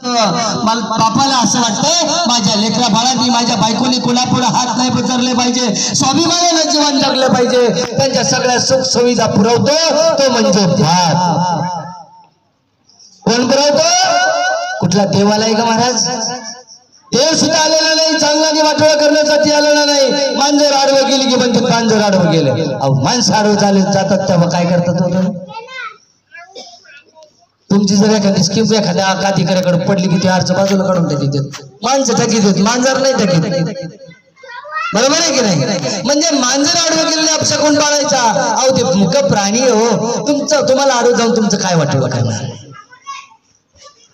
मला बापाला असं वाटतंय माझ्या लेकरा बाळांनी माझ्या बायकोनी कोणापुढे हात नाही पसरले पाहिजे, स्वाभिमानाने जीवन जगले पाहिजे, त्यांच्या सगळ्या सुख सुविधा पुरवतो तो म्हणजे बाप. कोण पुरवतो? कुठला देवाला आहे का महाराज? देव सुद्धा आलेला नाही, चांगला वाटोळा करण्यासाठी आलेला नाही. मांजर आडवं गेली की म्हणते मांजर आडवं गेलं. अहो माणसं आडवं चालत जातात तेव्हा काय करतात होतं? तुमची जर एखादी स्कीम एखाद्या अधिकाऱ्याकडे पडली की ती अर्ज बाजूला काढून टाकी. माणसं थकीत होत, मांजर नाही थकीत. बरोबर आहे की नाही? म्हणजे मांजर आडवं गेलेले अपशा कोण पाळायचा? अहो ते मुक प्राणी हो, तुम्हाला आडवं जाऊन तुमचं काय वाटलं काय?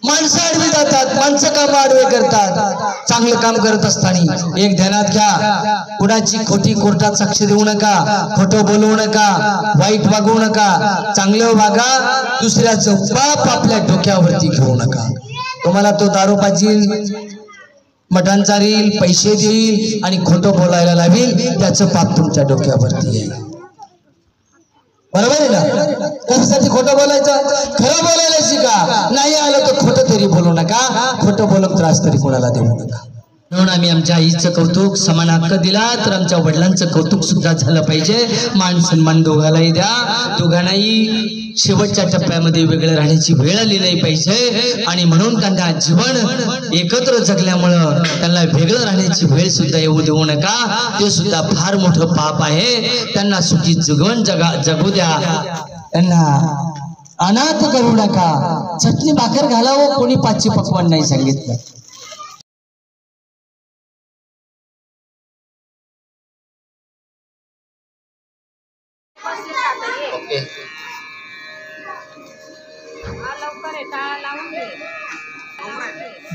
माणसं आडवी जातात, माणसं काम आडवे करतात. चांगलं काम करत असताना एक ध्यानात घ्या, कुणाची खोटी कोर्टात साक्ष देऊ नका, खोटं बोलवू नका, वाईट वागवू नका, चांगलं वागा. दुसऱ्याचं पाप आपल्या डोक्यावरती घेऊ नका. तुम्हाला तो दारू पाजील, मटण चारील, पैसे देईल आणि खोटं बोलायला लावेल, त्याचं पाप तुमच्या डोक्यावरती येईल. बरोबर आहे ना? त्यासाठी खोटं बोलायचं, खरं बोलायला शिका. नाही आलं तर खोटं तरी बोलू नका, खोटं बोलून त्रास तरी कोणाला देऊ नका. म्हणून आम्ही आमच्या आईचं कौतुक समान हक्क दिला तर आमच्या वडिलांचं कौतुक सुद्धा झालं पाहिजे. मान सन्मान दोघालाही द्या. दोघांनाही शेवटच्या टप्प्यामध्ये वेगळं राहण्याची वेळ आली नाही पाहिजे. आणि म्हणून त्यांना जीवन एकत्र जगल्यामुळं त्यांना वेगळं राहण्याची वेळ सुद्धा येऊ देऊ नका. ते सुद्धा फार मोठं पाप आहे. त्यांना सुखी जीवन जगू द्या. त्यांना अनाथ करू नका. चटणी भाकर घालावं, कोणी पाचशे पकवान नाही सांगितलं.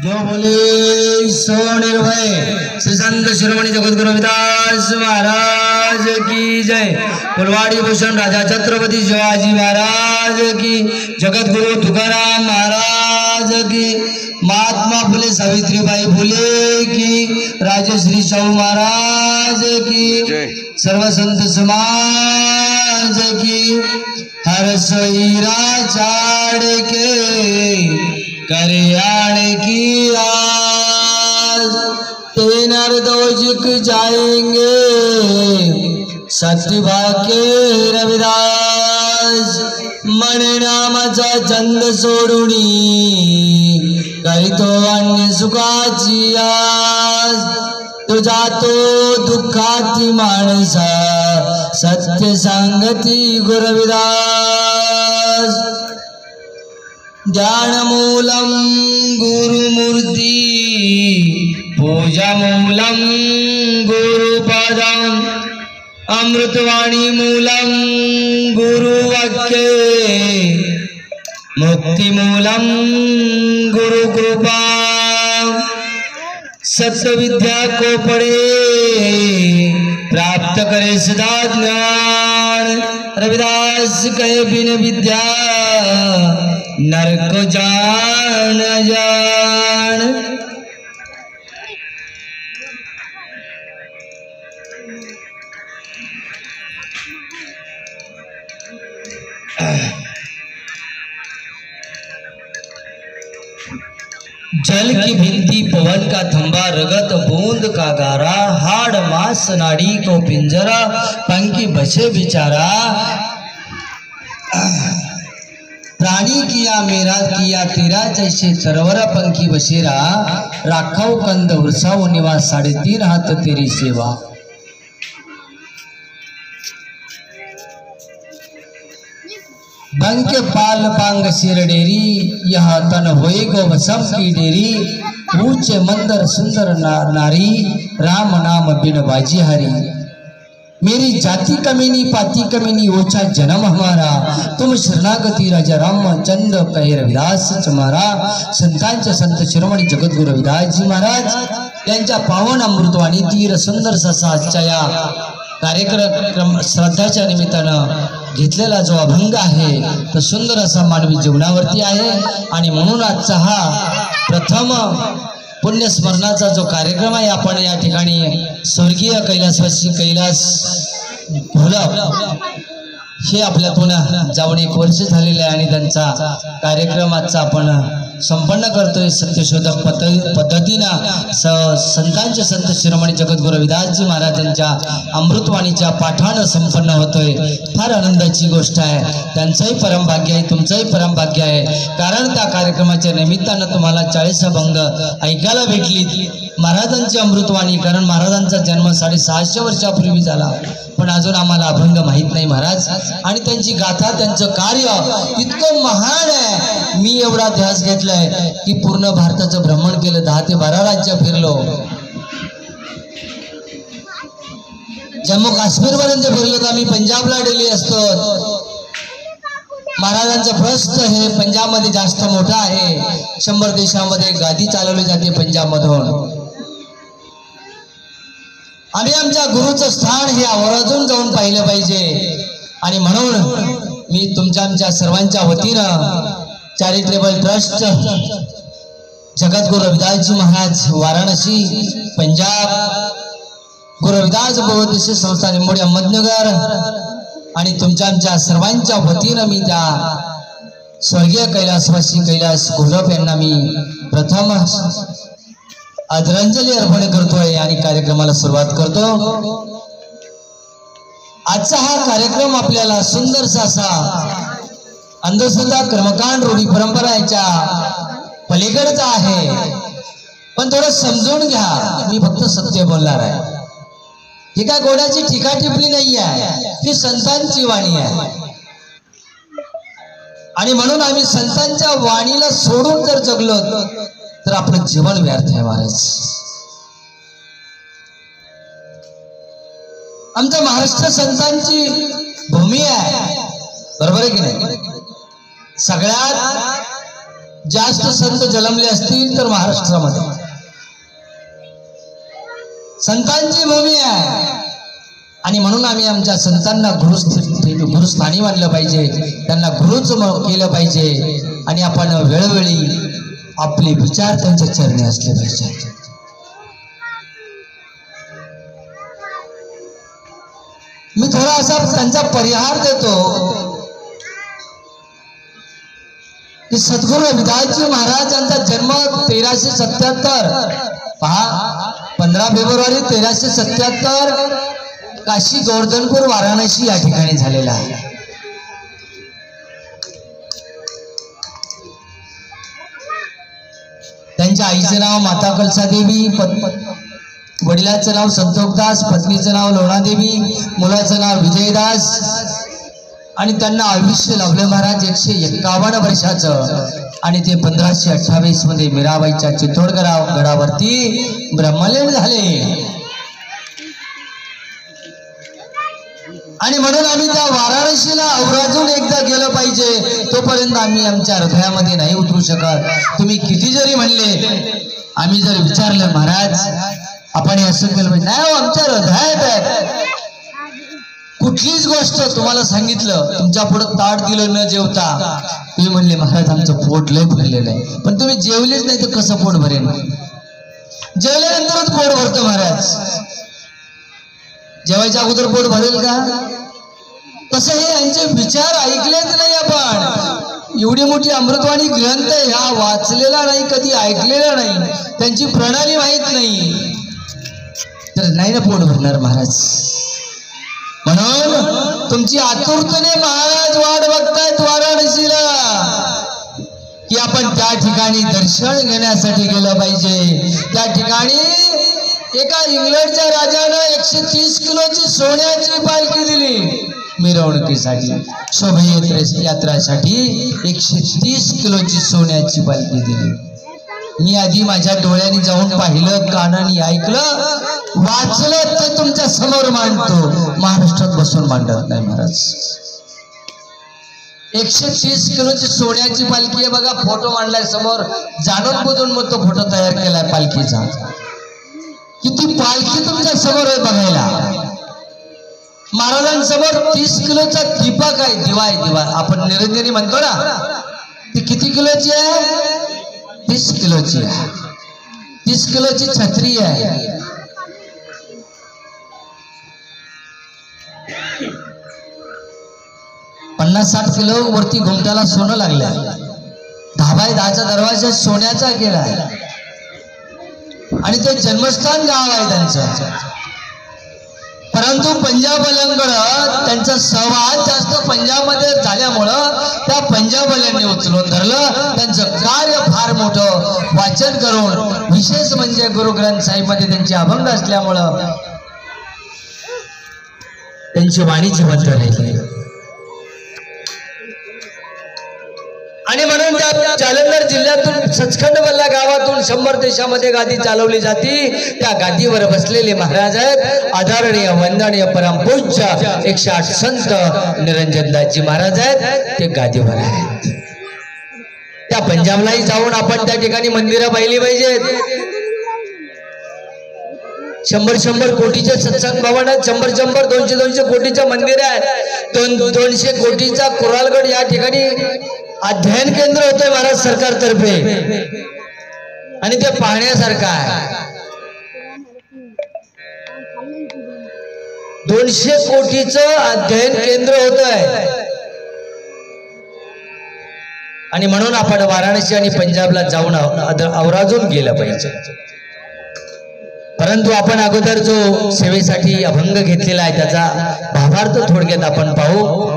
जो बोले सो निर्भय श्री संत शिरोमणी जगद्गुरु रविदास महाराज की जय. फुलवाड़ी भूषण राजा छत्रपति शिवाजी महाराज की, जगद्गुरु तुकाराम महाराज की, महात्मा फुले सावित्रीबाई फुले की, राजश्री शाहू महाराज की, सर्व संत समाज की. हर सोईरा चाड़ के करियाण की आज, तेनर दोजिक जाएंगे सत्यभा के रविदास. मन नामाचा छंद सोडूनी करीतो अन्य सुखाची आस. तुझा तो दुःखाती माणसा सत्य सांगती गुरविदास. ध्यानमूलं गुरुमूर्ति पूजामूलं गुरुपदम् अमृतवाणी मूलं गुरुवाक्ये मुक्तिमूलं गुरुकृपा. सत्विद्या को पढ़े प्राप्त करे सदा ज्ञान. रविदास कहे बिन विद्या नरक जान जान. जल की भिंती पवन का थंबा रगत बूंद का गारा. हाड़ मांस नाड़ी को पिंजरा पंखी बचे बिचारा. प्राणी किया मेरा किया तेरा जैसे सरवर पंखी बसेरा. राखव कंद वृषाव निवास 3.5 हाथ तेरी सेवा. बन के पाल पांग सिर डेरी यह तन होए गो वसम की डेरी. ऊंचे मंदर सुंदर नारी राम नाम बिन बाजी हरी. मेरी जाति कमीनी पाति कमीनी ओछा जन्म हमारा. तुम शरणागती राजा रामचंद्र कहे रविदास चमारा. संतांचे संत शिरोमणी जगद्गुरु रविदासजी महाराज यांच्या पावन अमृतवाणी तीर सुंदर ससा आजच्या या कार्यक्रम श्रद्धाच्या निमित्तानं घेतलेला जो अभंग आहे तो सुंदर असा मानवी जीवनावरती आहे. आणि म्हणून आजचा हा प्रथम पुण्यस्मरणाचा जो कार्यक्रम आहे आपण या ठिकाणी स्वर्गीय कैलासवासी कैलास घोलप हे आपल्यातून जाऊन 1 वर्ष झालेले आहे आणि त्यांचा कार्यक्रम आजचा आपण संपन्न करतोय सत्यशोधक पद्धतीनं संतांचे संत शिरोमणी जगद्गुरू रविदासजी महाराजांच्या अमृतवाणीच्या पाठानं संपन्न होतोय। फार आनंदाची गोष्ट आहे। त्यांचंही परमभाग्य आहे, तुमचंही परमभाग्य आहे, कारण त्या कार्यक्रमाच्या निमित्तानं तुम्हाला 40 अभंग ऐकायला भेटली महाराजांची अमृतवाणी। कारण महाराजांचा जन्म 650 वर्षापूर्वी झाला, पण अजून आम्हाला अभंग माहीत नाही महाराज। आणि त्यांची गाथा, त्यांचं कार्य इतकं महान आहे। मी एवढा ध्यास घेतलाय की पूर्ण भारताचं भ्रमण केलं, 10 ते 12 राज्य फिरलो, जम्मू काश्मीर पर्यंत फिरलो तर आम्ही पंजाबला डेली असतो। महाराजांचं प्रस्थ हे पंजाबमध्ये जास्त मोठं आहे। 100 देशामध्ये गादी चालवली जाते पंजाबमधून। आम्ही आमच्या गुरुचं स्थान हे आवर्जून जाऊन पाहिलं पाहिजे। आणि म्हणून मी तुमच्या आमच्या सर्वांच्या वतीनं चॅरिटेबल ट्रस्ट जगद्गुरू रविदासजी महाराज वाराणसी पंजाब, गुरु रविदास बहुउद्देशीय संस्था निंबोडी अहमदनगर आणि तुमच्या आमच्या सर्वांच्या वतीनं मी त्या स्वर्गीय कैलासवासी कैलास घोरप यांना मी प्रथम आदरांजली अर्पण करतोय आणि कार्यक्रमाला सुरुवात करतो। आजचा हा कार्यक्रम आपल्याला सुंदरसा असा अंधश्रद्धा कर्मकांड रूढी परंपरा याच्या पलीकडचा आहे, पण थोडं समजून घ्या। मी फक्त सत्य बोलणार आहे, ही काय गोड्याची टीका टिप्पणी नाही आहे, ही संतांची वाणी आहे। आणि म्हणून आम्ही संतांच्या वाणीला सोडून जर जगलो तर आपलं जीवन व्यर्थ आहे महाराज। आमच्या महाराष्ट्र संतांची भूमी आहे, बरोबर आहे की नाही? सगळ्यात जास्त संत जन्मले असतील तर महाराष्ट्रामध्ये संतांची भूमी आहे। आणि म्हणून आम्ही आमच्या संतांना गुरुस्थानी मानलं पाहिजे, त्यांना गुरुच केलं पाहिजे। आणि आपण वेळोवेळी आपले विचार त्यांच्या चरणी असले पाहिजे। मी थोडा असा त्यांचा परिहार देतो की सद्गुरू रविदासजी महाराजांचा जन्म 1377, पहा 15 फेब्रुवारी 1377 काशी गोवर्धनपूर वाराणसी या ठिकाणी झालेला आहे। त्यांच्या आईचं नाव माता कलसा देवी, वडिलांचं नाव संतोखदास, पत्नीचं नाव लोणादेवी, मुलाचं नाव विजयदास। आणि त्यांना आयुष्य लाभलं महाराज 151 वर्षाचं। आणि ते 1528 मध्ये मीराबाईच्या चित्तोडगड गडावरती ब्रह्मलीन झाले। आणि म्हणून आम्ही त्या वाराणसीला आवर्जून एकदा गेलं पाहिजे, तोपर्यंत आम्ही आमच्या हृदयामध्ये नाही उतरू शकत। तुम्ही किती जरी म्हणले, आम्ही जर विचारलं महाराज आपण असं केलं पाहिजे, नाही आमच्या हृदयात आहे। कुठलीच गोष्ट तुम्हाला सांगितलं, तुमच्या पुढे ताट दिलं न जेवता, तुम्ही म्हणले महाराज आमचं पोट लय भरलेलं आहे, पण तुम्ही जेवलेच नाही तर कसं पोट भरेल? जेवल्यानंतरच पोट भरतं महाराज, जेवायच्या अगोदर पोट भरेल का? तसं हे यांचे विचार ऐकलेच नाही आपण। एवढी मोठी अमृतवाणी ग्रंथ ह्या वाचलेला नाही, कधी ऐकलेला नाही, त्यांची प्रणाली माहित नाही, तर नाही ना पोट भरणार महाराज। म्हणून तुमची आतुरतेने महाराज वाट बघतायत वाराणसीला की आपण त्या ठिकाणी दर्शन घेण्यासाठी गेलं पाहिजे। त्या ठिकाणी एका इंग्लंडच्या राजानं 130 किलोची सोन्याची पालखी दिली मिरवणुकीसाठी, शोभायात्रेसाठी 130 किलोची सोन्याची पालखी दिली। मी आधी माझ्या डोळ्यांनी जाऊन पाहिलं, कानाने ऐकलं, वाचलं, तर तुमच्या समोर मांडतो। महाराष्ट्रात बसून मांडत नाही महाराज। 130 किलोची सोन्याची पालखी आहे बघा, फोटो मांडलाय समोर, जाणून बुजून मग तो फोटो तयार केलाय पालखीचा। किती पालखी तुमच्या समोर आहे बघायला। महाराजांसमोर 30 किलोचा दीपक आहे, दिवा आहे, दिवा आपण निरंजनी म्हणतो ना, ती किती किलोची आहे? 30 किलोची आहे। 30 किलोची छत्री आहे। $50-60 किलो वरती घुमट्याला सोनं लागलं, 10 बाबाई दहाचा दरवाजा सोन्याचा केला आणि ते जन्मस्थान गाव आहे त्यांचं. परंतु पंजाबवाल्यांकडं त्यांचा सहवास जास्त पंजाबमध्ये झाल्यामुळं त्या पंजाबवाल्यांनी उचलून धरलं. त्यांचं कार्य फार मोठं वाचन करून, विशेष म्हणजे गुरु ग्रंथ साहिब मध्ये त्यांचे अभंग असल्यामुळं त्यांची वाणी जिवंत राहिली. आणि म्हणून त्या जालंधर जिल्ह्यातून सचखंड मल्ला गावातून 100 देशामध्ये गादी चालवली जाती. त्या गादीवर बसलेले महाराज आहेत आदरणीय वंदनीय परमपूज्य 108 संत निरंजनदासजी महाराज आहेत. ते गादीवर आहेत. त्या पंजाबलाही जाऊन आपण त्या ठिकाणी मंदिरं पाहिली पाहिजेत. 100 कोटीचे सत्संग भवन आहेत. 100 200 कोटीचं मंदिर आहे. 200 कोटीचा कुरालगड या ठिकाणी अध्ययन केंद्र होते महाराज सरकारतर्फे आणि ते पाहण्यासारखं आहे. 200 कोटीचं अध्ययन केंद्र होत आहे. आणि म्हणून आपण वाराणसी आणि पंजाबला जाऊन आवर्जून गेलं पाहिजे. परंतु आपण अगोदर जो सेवेसाठी अभंग घेतलेला आहे त्याचा भावार्थ थोडक्यात आपण पाहू.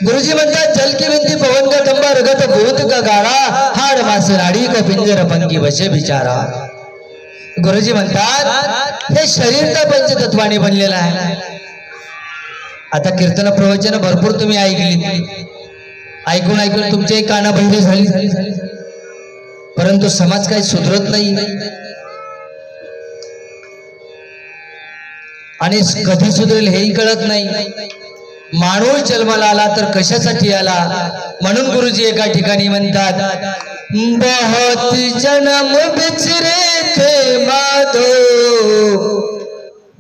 गुरुजी म्हणतात जल की विंती पवन का खंबा रगत भूत का गारा हाड मास राडी का पिंजर पंगी वशे बिचारा. गुरुजी म्हणतात हे शरीर तर पंचतत्वाने बनलेलं आहे. आता कीर्तन प्रवचन भरपूर तुम्ही ऐकली, ऐकून ऐकून तुमचे काना बहिरे झाली, परंतु समाज काही सुधरत नाही आणि कधी सुधरेल हेही कळत नाही. माणूस जन्माला आला तर कशासाठी आला. म्हणून गुरुजी एका ठिकाणी म्हणतात बहुत जन्म बिछरे थे माधो,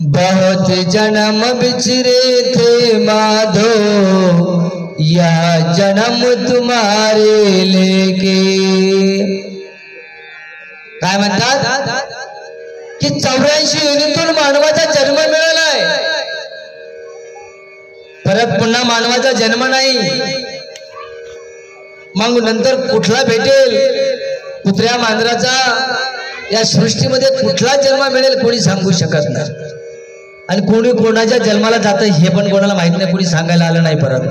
बहुत जन्म बिछरे थे माधो, यह जन्म तुम्हारे लेके. काय म्हणतात की 84 योनीतून मानवाचा जन्म मिळालाय, परत पुन्हा मानवाचा जन्म नाही. मग नंतर कुठला भेटेल, कुत्र्या मांजराचा या सृष्टीमध्ये कुठला जन्म मिळेल कोणी सांगू शकत नाही. आणि कोणी कोणाच्या जन्माला जातं हे पण कोणाला माहित नाही, कोणी सांगायला आलं नाही परत.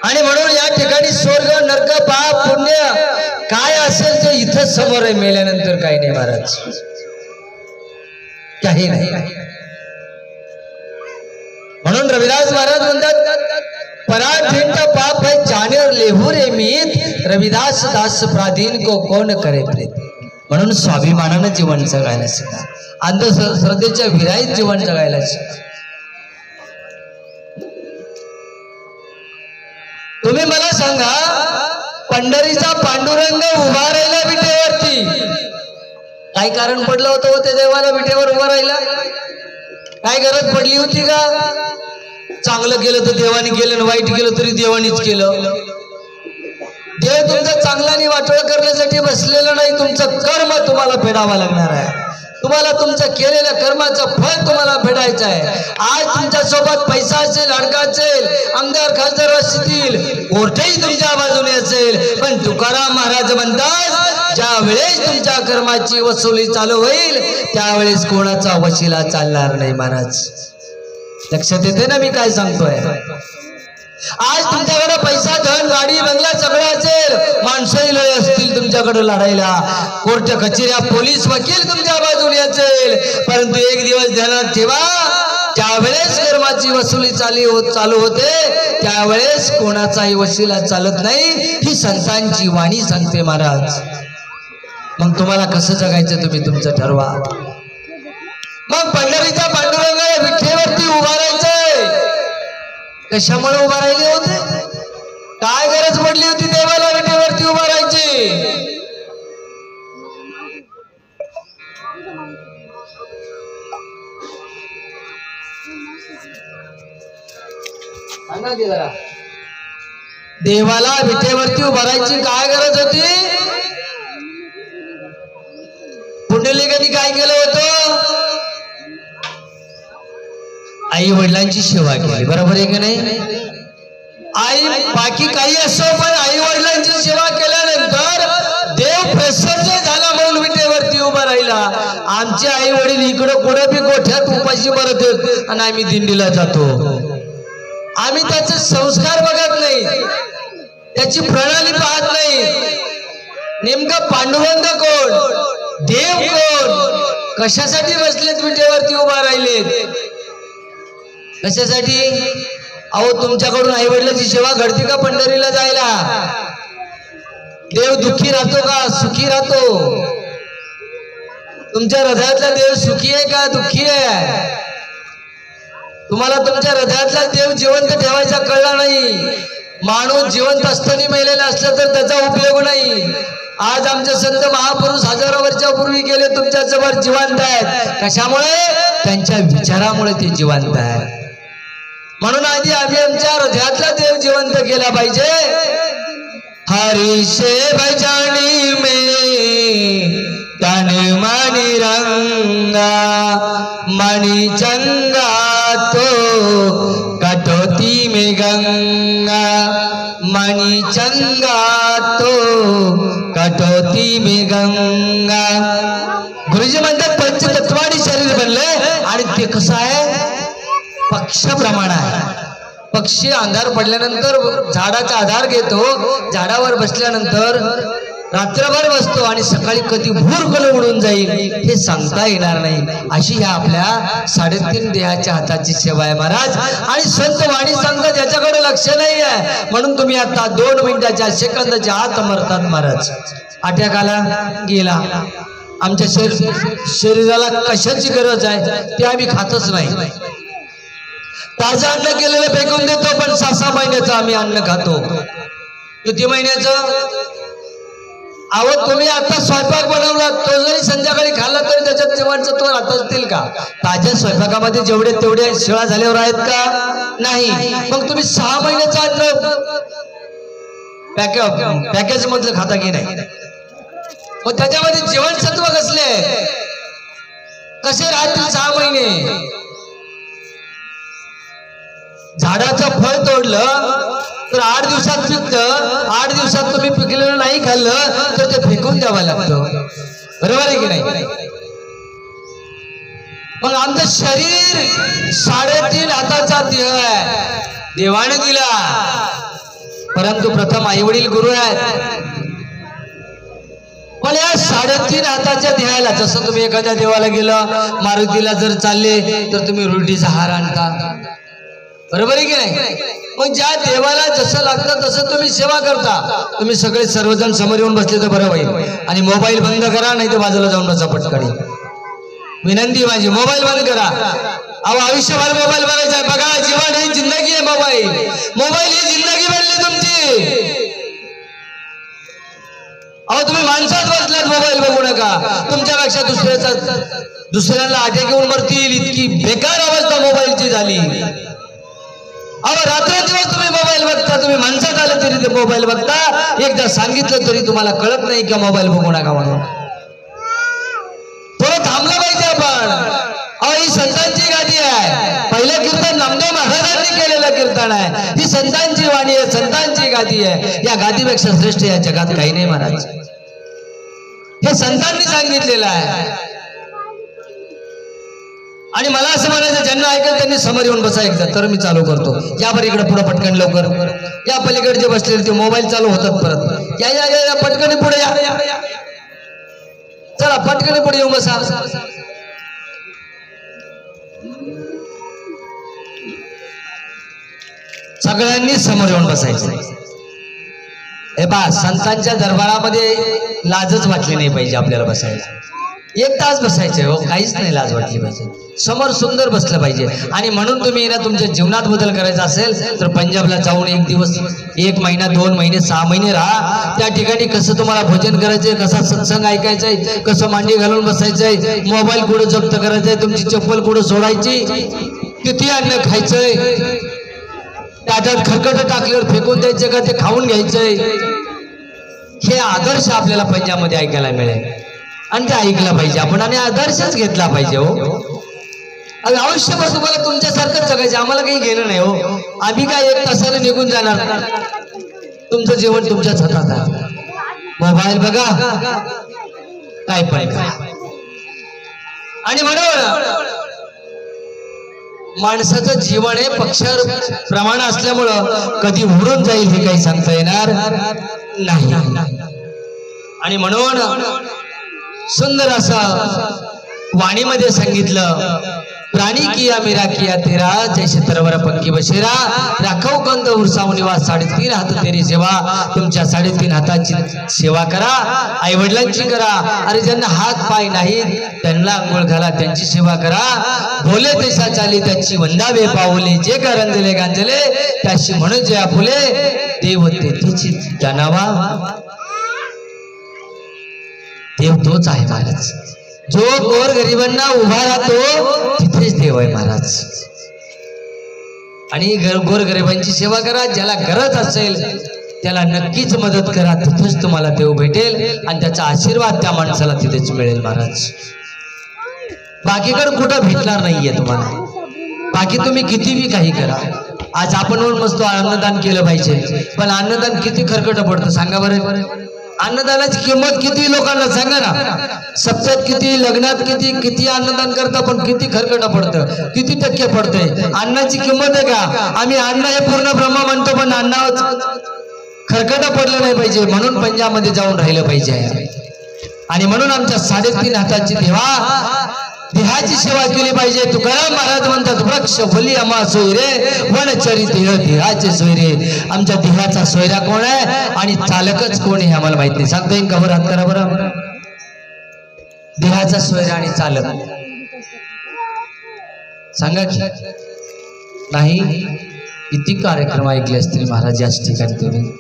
आणि म्हणून या ठिकाणी स्वर्ग नरक पाप पुण्य काय असेल ते इथंच समोर आहे. मेल्यानंतर काही नाही महाराज, काही नाही. म्हणून रविदास महाराज म्हणतात पराठींचा पाप है जाने और लेहू रे मीत, रविदास दास प्राधीन को कोण करे प्रीत. म्हणून स्वाभिमानानं जीवन जगायला शिका, अंधश्रद्धेच्या विराईत जीवन जगायला शिका. तुम्ही मला सांगा पंढरीचा पांडुरंग उभा राहिला विटेवरती, काय कारण पडलं होतं हो त्या देवाला विटेवर उभा राहिला? काय गरज पडली होती का? चांगलं केलं तर देवाने केलं, वाईट केलं तरी देवानीच केलं. देव तुमचा चांगला आणि वाटोळ करण्यासाठी बसलेलं नाही. तुमचं कर्म तुम्हाला फेडावं लागणार आहे. तुम्हाला तुमचं केलेल्या कर्माचं फळ तुम्हाला फेडायचं आहे. आज तुमच्या सोबत पैसा असेल, अडका असेल, आमदार खासदार असतील, कोर्टही तुमच्या बाजूने असेल, पण तुकाराम महाराज म्हणतात ज्या वेळेस तुमच्या कर्माची वसुली चालू होईल त्यावेळेस कोणाचा वशिला चालणार नाही. महाराज लक्षात येते ना मी काय सांगतोय? आज तुमच्याकडे पैसा धन गाडी बंगला सगळं असेल, माणसंही लय असतील तुमच्याकडे लढायला, कोर्ट कचेऱ्या पोलीस वकील तुमच्या बाजूने असेल, परंतु एक दिवस ध्यानात ठेवा ज्यावेळेस कर्माची वसुली चालू होते त्यावेळेस कोणाचाही वशिला चालत नाही. ही संतांची वाणी सांगते महाराज. मग तुम्हाला कसं जगायचं तुम्ही तुमचं ठरवा. मग पंढरीच्या पांडुरंगाला विठ्ठेवरती उभा राहायचंय. कशामुळे उभा राहिले होते? काय गरज पडली होती देवाला विठेवरती उभा राहायची? सांगा की जरा. देवाला विठेवरती उभा राहायची काय गरज होती? पुंडलिकांनी काय केलं होतं? आई वडिलांची सेवा केली. बरोबर आहे की नाही? आई बाकी काही असो पण आई वडिलांची सेवा केल्या आमचे आई वडील इकडं कुठं बी गोठ्यात उपाशी मरत आहेत आणि आम्ही दिंडीला जातो. आम्ही त्याचे संस्कार बघत नाही, त्याची प्रणाली पाहत नाही. नेमका पांडुरंग कोण, देव कोण, कशासाठी बसलेत विटेवरती उभा राहिलेत, कशासाठी? अहो तुमच्याकडून आई वडिलांची सेवा घडते का पंढरीला जायला? देव दुःखी राहतो का सुखी राहतो? तुमच्या हृदयातला देव सुखी आहे का दुःखी आहे? तुम्हाला तुमच्या हृदयातला देव जिवंत ठेवायचा कळला नाही. माणूस जिवंत असताना मेलेला असला तर त्याचा उपयोग नाही. आज आमचे संत महापुरुष हजारो वर्षापूर्वी गेले, तुमच्या जवळ जिवंत आहेत. कशामुळे? त्यांच्या विचारामुळे ते जिवंत आहेत. म्हणून आधी आम्ही आमच्या हृदयातला देव जिवंत केला पाहिजे. हरी से भजनी में तन मणि रंगा, मणि चंगा तो कटौती में गंगा, मणि चंगा तो कटौती में गंगा. गुरुजी म्हणतात पंचतत्वानी शरीर बनले आणि ते कसं आहे? पक्षाप्रमाणे आहे. पक्षी अंधार पडल्यानंतर झाडाचा आधार घेतो, झाडावर बसल्यानंतर रात्रभर बसतो आणि सकाळी कधी भूरकल उडून जाईल हे सांगता येणार नाही. अशी ह्या आपल्या 3.5 देहाच्या हाताची सेवा आहे महाराज. आणि संत वाणी सांगतात याच्याकडे लक्ष नाही आहे, म्हणून तुम्ही आता 2 मिनिटाच्या सेकंदाच्या आत मरतात महाराज. अटॅक आला गेला. आमच्या शरीराला कशाची गरज आहे ते आम्ही खातच नाही. ताजं अन्न केलेलं फेकून देतो, पण 6-6 महिन्याचं आम्ही अन्न खातो. किती महिन्याचं? अहो तुम्ही आता स्वयंपाक बनवला, तो जरी संध्याकाळी खाल्ला तरी त्याच्यात जीवनसत्व राहत असतील का? ताज्या स्वयंपाकामध्ये जेवढे तेवढे शिळा झाल्यावर आहेत का? नाही. मग तुम्ही 6 महिन्याचं अन्न पॅकेज मधलं खाता की नाही? मग त्याच्यामध्ये जीवनसत्व कसले कसे राहतील 6 महिने? झाडाचं फळ तोडलं तर 8 दिवसात पिकतं. 8 दिवसात तुम्ही पिकलेलं नाही खाल्लं तर ते फेकून द्यावं लागतं. बरोबर आहे की नाही? मग आमचं शरीर 3.5 हाताचा देह आहे, देवाने दिला. परंतु प्रथम आई वडील गुरु आहेत. पण या 3.5 हाताच्या देहाला, जसं तुम्ही एखाद्या देवाला गेलं, मारुतीला जर चालले तर तुम्ही रोटीचा हार आणता. बरोबर आहे की नाही? मग ज्या देवाला जसं लागतं तसं तुम्ही सेवा करता. तुम्ही सगळे सर्वजण समोर येऊन बसले तर बरं होईल. आणि मोबाईल बंद करा, नाही तर बाजूला जाऊन बसा पटकन. विनंती माझी, मोबाईल बंद करा. अहो आयुष्यभर मोबाईल बघायचा आहे. बघा, जीवन ही जिंदगी आहे. मोबाईल ही जिंदगी बनली तुमची. अहो तुम्ही माणसात बसलात, मोबाईल बघू नका. तुमच्यापेक्षा दुसऱ्याला अटॅक येऊन मरतील इतकी बेकार अवस्था मोबाईलची झाली. अहो रात्रंदिवस तुम्ही मोबाईल बघता. तुम्ही माणसात आलं तरी ते मोबाईल बघता. एकदा सांगितलं तरी तुम्हाला कळत नाही का मोबाईल बघू नका म्हणून. थोडं थांबलं पाहिजे आपण. अहो ही संतांची गादी आहे. पहिलं कीर्तन नामदेव महाराजांनी केलेलं कीर्तन आहे. ही संतांची वाणी आहे, संतांची गादी आहे. या गादीपेक्षा श्रेष्ठ या जगात काही नाही महाराज. हे संतांनी सांगितलेलं आहे. आणि मला असं म्हणायचं, ज्यांना ऐकलं त्यांनी समोर येऊन बसा एकदा, तर मी चालू करतो. या बरं इकडे पुढे पटकन लवकर. या पलीकडे जे बसलेले ते मोबाईल चालू होतात परत. या पटकन पुढे या. चला पटकन पुढे येऊन बसा. सगळ्यांनी समोर येऊन बसायचं. हे बा, संतांच्या दरबारामध्ये लाजच वाटली नाही पाहिजे आपल्याला बसायला. 1 तास बसायचं हो, काहीच नाही लाज वाटली पाहिजे. समोर सुंदर बसलं पाहिजे. आणि म्हणून तुम्ही ना तुमच्या जीवनात बदल करायचा असेल तर पंजाबला जाऊन 1 दिवस, 1 महिना, 2 महिने, 6 महिने राहा. त्या ठिकाणी कसं तुम्हाला भोजन करायचंय, कसा सत्संग ऐकायचाय, कसं मांडी घालून बसायचंय, मोबाईल कुठं जप्त करायचंय, तुमची चप्पल कुठं सोडायची, किती अन्न खायचंय, त्याच्यात खरकट टाकल्यावर फेकून द्यायचं का ते खाऊन घ्यायचंय, हे आदर्श आपल्याला पंजाबमध्ये ऐकायला मिळेल. आणि ते ऐकलं पाहिजे आपण आणि आदर्शच घेतला पाहिजे हो. आयुष्यभर तुम्हाला तुमच्यासारखंच जगायचं, आम्हाला काही घेणं नाही हो. आम्ही काय 1 तासाने निघून जाणार. तुमचं जीवन तुमच्याच हातात आहे. मोबाईल बघा, काय पण आणि म्हणून माणसाचं जीवन हे पक्षावर प्रमाण असल्यामुळं कधी उडून जाईल हे काही सांगता येणार नाही। आणि म्हणून सुंदर असं वाणीमध्ये सांगितलं, प्राणी किया मेरा किया तेरा, जैसे तरवर पंखी बसेरा, राखव कंद उरसाव निवास 3.5 हात तेरी सेवा। तुमच्या 3.5 हाताची सेवा करा, आई वडिलांची करा, अरे ज्यांना हात पाय नाहीत त्यांना अंघोळ घाला, त्यांची सेवा करा। बोले तैसा चाली त्याची वंदावे पाऊले, जे का रंजले गांजले त्याशी म्हणून जे आपुले, देव तेथेची जाणावा। देव तोच आहे महाराज, जो गोर गरिबांना उभा राहतो तिथेच देव आहे महाराज। आणि गोर गरिबांची सेवा करा, ज्याला गरज असेल त्याला नक्कीच मदत करा, तिथेच तुम्हाला देव भेटेल आणि त्याचा आशीर्वाद त्या माणसाला तिथेच मिळेल महाराज। बाकीकडे कुठं भेटणार नाहीये तुम्हाला, बाकी तुम्ही किती बी काही करा। आज आपण मस्त अन्नदान केलं पाहिजे, पण अन्नदान किती खरकट पडतं सांगा बरं। अन्नदानाची किंमत किती लोकांना सांगा ना, सप्त्यात किती, लग्नात किती किती अन्नदान करता, पण किती खरकट पडतं, किती टक्के पडतंय अन्नाची किंमत आहे का? आम्ही अन्न हे पूर्ण ब्रह्म म्हणतो, पण अन्नावर खरकट पडलं नाही पाहिजे, म्हणून पंजाबमध्ये जाऊन राहिलं पाहिजे। आणि म्हणून आमच्या 3.5 हाताची देहाची सेवा केली पाहिजे। तुकाराम महाराज म्हणतात, वृक्ष फली आम्हा सोयरे, वनचरी देह देहाचे सोयरे। आमच्या देहाचा सोयरा कोण आहे आणि चालकच कोण आहे आम्हाला माहित नाही। सांगता येईल का बरं? हात करा बरं। देहाचा सोयरा आणि चालक सांगा की नाही? किती कार्यक्रम ऐकले असतील महाराज याच ठिकाणी तुम्ही,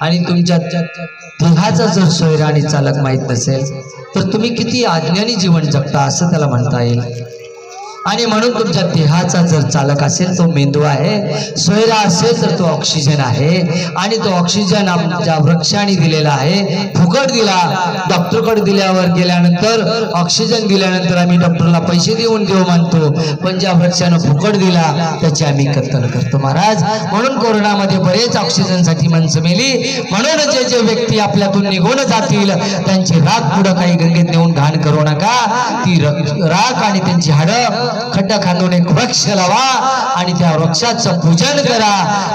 आणि तुमच्या देहाचा जर सोयरा आणि चालक माहित नसेल तर तुम्ही किती अज्ञानी जीवन जगता असं त्याला म्हणता येईल। आणि म्हणून तुमच्या देहाचा जर चालक असेल तो मेंदू आहे, सोयरा असेल तर तो ऑक्सिजन आहे, आणि तो ऑक्सिजन आमच्या वृक्षाने दिलेला आहे, फुकट दिला। डॉक्टरकडे दिल्यावर गेल्यानंतर ऑक्सिजन दिल्यानंतर आम्ही डॉक्टरला पैसे देऊन देऊ मानतो, पण ज्या वृक्षानं फुकट दिला त्याची आम्ही कत्तल करतो महाराज। म्हणून कोरोनामध्ये बरेच ऑक्सिजनसाठी माणसं मेली। म्हणून जे जे व्यक्ती आपल्यातून निघून जातील त्यांची राख पुढं काही गंगेत नेऊन घाण करू नका। ती राख आणि त्यांची हाडं खड्डा खांदून एक वृक्ष लावा आणि त्या वृक्षाचं पूजन करा,